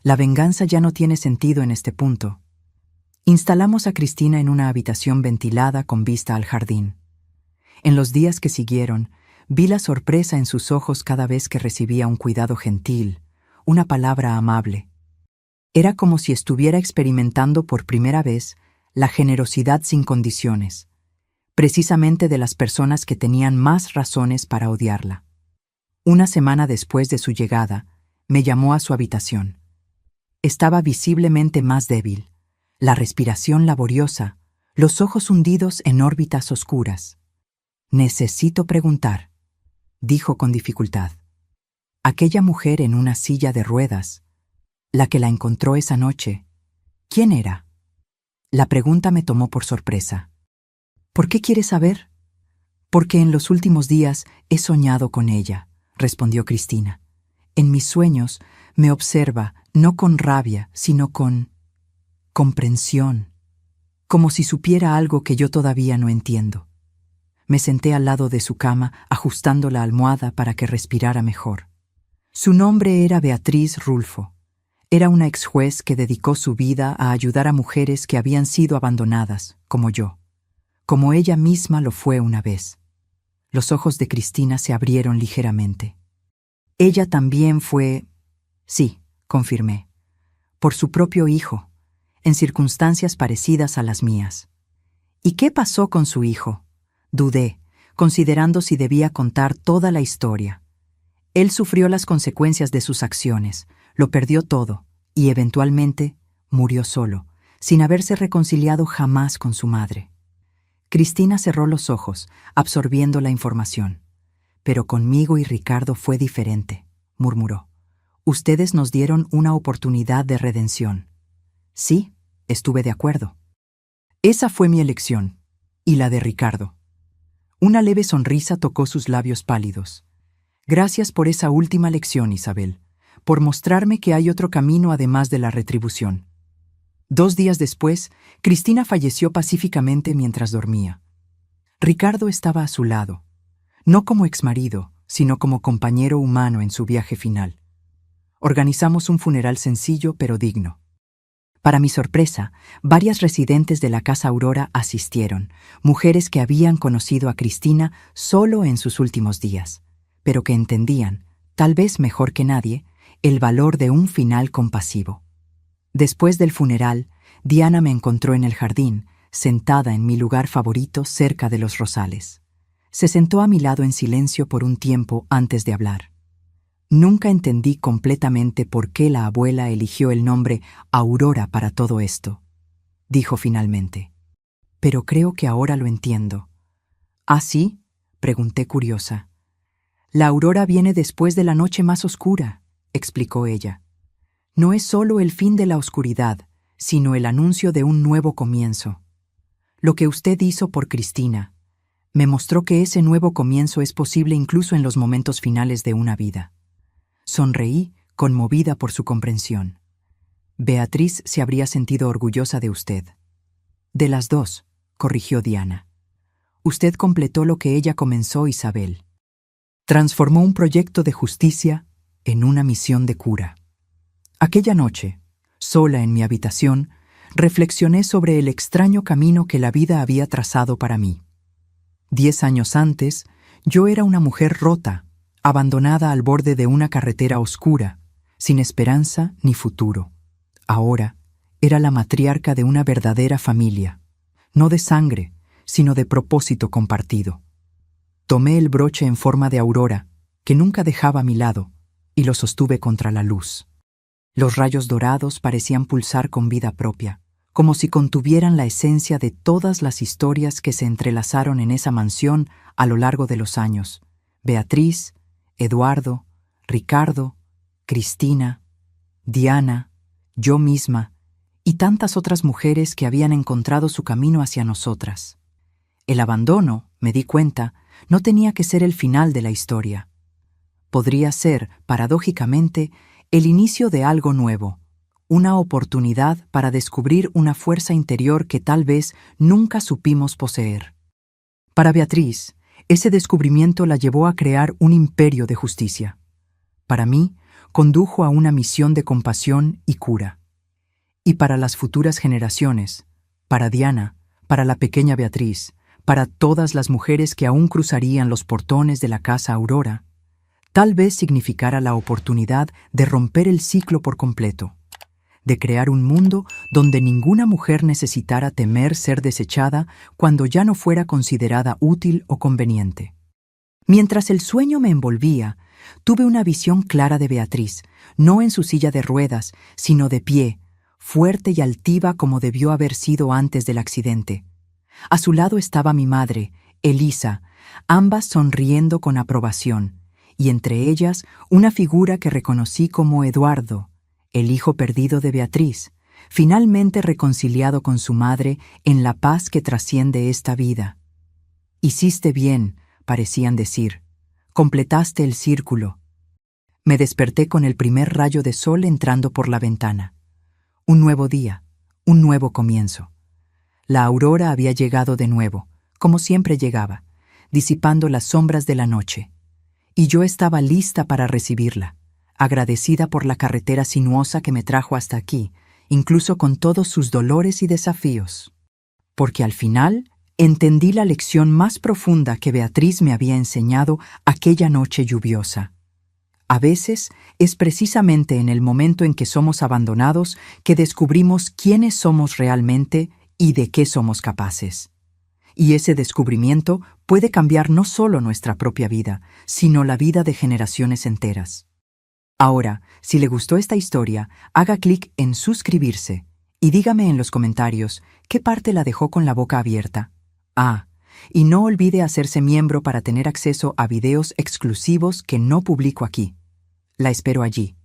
«La venganza ya no tiene sentido en este punto». Instalamos a Cristina en una habitación ventilada con vista al jardín. En los días que siguieron, vi la sorpresa en sus ojos cada vez que recibía un cuidado gentil, una palabra amable. Era como si estuviera experimentando por primera vez la generosidad sin condiciones, precisamente de las personas que tenían más razones para odiarla. Una semana después de su llegada, me llamó a su habitación. Estaba visiblemente más débil, la respiración laboriosa, los ojos hundidos en órbitas oscuras. «Necesito preguntar», dijo con dificultad. «Aquella mujer en una silla de ruedas, la que la encontró esa noche, ¿quién era?». La pregunta me tomó por sorpresa. «¿Por qué quieres saber?». «Porque en los últimos días he soñado con ella», respondió Cristina. «En mis sueños me observa no con rabia, sino con comprensión, como si supiera algo que yo todavía no entiendo». Me senté al lado de su cama, ajustando la almohada para que respirara mejor. Su nombre era Beatriz Rulfo. Era una ex juez que dedicó su vida a ayudar a mujeres que habían sido abandonadas, como yo, como ella misma lo fue una vez. Los ojos de Cristina se abrieron ligeramente. «Ella también fue...». «Sí», confirmé. «Por su propio hijo, en circunstancias parecidas a las mías». «¿Y qué pasó con su hijo?». Dudé, considerando si debía contar toda la historia. Él sufrió las consecuencias de sus acciones, lo perdió todo y, eventualmente, murió solo, sin haberse reconciliado jamás con su madre. Cristina cerró los ojos, absorbiendo la información. «Pero conmigo y Ricardo fue diferente», murmuró. «Ustedes nos dieron una oportunidad de redención». «Sí», estuve de acuerdo. «Esa fue mi elección, y la de Ricardo». Una leve sonrisa tocó sus labios pálidos. «Gracias por esa última lección, Isabel, por mostrarme que hay otro camino además de la retribución». 2 días después, Cristina falleció pacíficamente mientras dormía. Ricardo estaba a su lado, no como exmarido, sino como compañero humano en su viaje final. Organizamos un funeral sencillo pero digno. Para mi sorpresa, varias residentes de la Casa Aurora asistieron, mujeres que habían conocido a Cristina solo en sus últimos días, pero que entendían, tal vez mejor que nadie, el valor de un final compasivo. Después del funeral, Diana me encontró en el jardín, sentada en mi lugar favorito cerca de los rosales. Se sentó a mi lado en silencio por un tiempo antes de hablar. Nunca entendí completamente por qué la abuela eligió el nombre Aurora para todo esto, dijo finalmente. Pero creo que ahora lo entiendo. ¿Ah, sí?, pregunté curiosa. La aurora viene después de la noche más oscura, explicó ella. No es solo el fin de la oscuridad, sino el anuncio de un nuevo comienzo. Lo que usted hizo por Cristina me mostró que ese nuevo comienzo es posible incluso en los momentos finales de una vida. Sonreí, conmovida por su comprensión. Beatriz se habría sentido orgullosa de usted. De las dos, corrigió Diana. Usted completó lo que ella comenzó, Isabel. Transformó un proyecto de justicia en una misión de cura. Aquella noche, sola en mi habitación, reflexioné sobre el extraño camino que la vida había trazado para mí. 10 años antes, yo era una mujer rota, abandonada al borde de una carretera oscura, sin esperanza ni futuro. Ahora, era la matriarca de una verdadera familia, no de sangre, sino de propósito compartido. Tomé el broche en forma de aurora, que nunca dejaba a mi lado, y lo sostuve contra la luz. Los rayos dorados parecían pulsar con vida propia, como si contuvieran la esencia de todas las historias que se entrelazaron en esa mansión a lo largo de los años. Beatriz, Eduardo, Ricardo, Cristina, Diana, yo misma, y tantas otras mujeres que habían encontrado su camino hacia nosotras. El abandono, me di cuenta, no tenía que ser el final de la historia. Podría ser, paradójicamente, el inicio de algo nuevo, una oportunidad para descubrir una fuerza interior que tal vez nunca supimos poseer. Para Beatriz, ese descubrimiento la llevó a crear un imperio de justicia. Para mí, condujo a una misión de compasión y cura. Y para las futuras generaciones, para Diana, para la pequeña Beatriz, para todas las mujeres que aún cruzarían los portones de la Casa Aurora, tal vez significara la oportunidad de romper el ciclo por completo, de crear un mundo donde ninguna mujer necesitara temer ser desechada cuando ya no fuera considerada útil o conveniente. Mientras el sueño me envolvía, tuve una visión clara de Beatriz, no en su silla de ruedas, sino de pie, fuerte y altiva como debió haber sido antes del accidente. A su lado estaba mi madre, Elisa, ambas sonriendo con aprobación, y entre ellas una figura que reconocí como Eduardo, el hijo perdido de Beatriz, finalmente reconciliado con su madre en la paz que trasciende esta vida. Hiciste bien, parecían decir. Completaste el círculo. Me desperté con el primer rayo de sol entrando por la ventana. Un nuevo día, un nuevo comienzo. La aurora había llegado de nuevo, como siempre llegaba, disipando las sombras de la noche. Y yo estaba lista para recibirla, agradecida por la carretera sinuosa que me trajo hasta aquí, incluso con todos sus dolores y desafíos. Porque al final entendí la lección más profunda que Beatriz me había enseñado aquella noche lluviosa. A veces es precisamente en el momento en que somos abandonados que descubrimos quiénes somos realmente y de qué somos capaces. Y ese descubrimiento puede cambiar no solo nuestra propia vida, sino la vida de generaciones enteras. Ahora, si le gustó esta historia, haga clic en suscribirse y dígame en los comentarios qué parte la dejó con la boca abierta. Y no olvide hacerse miembro para tener acceso a videos exclusivos que no publico aquí. La espero allí.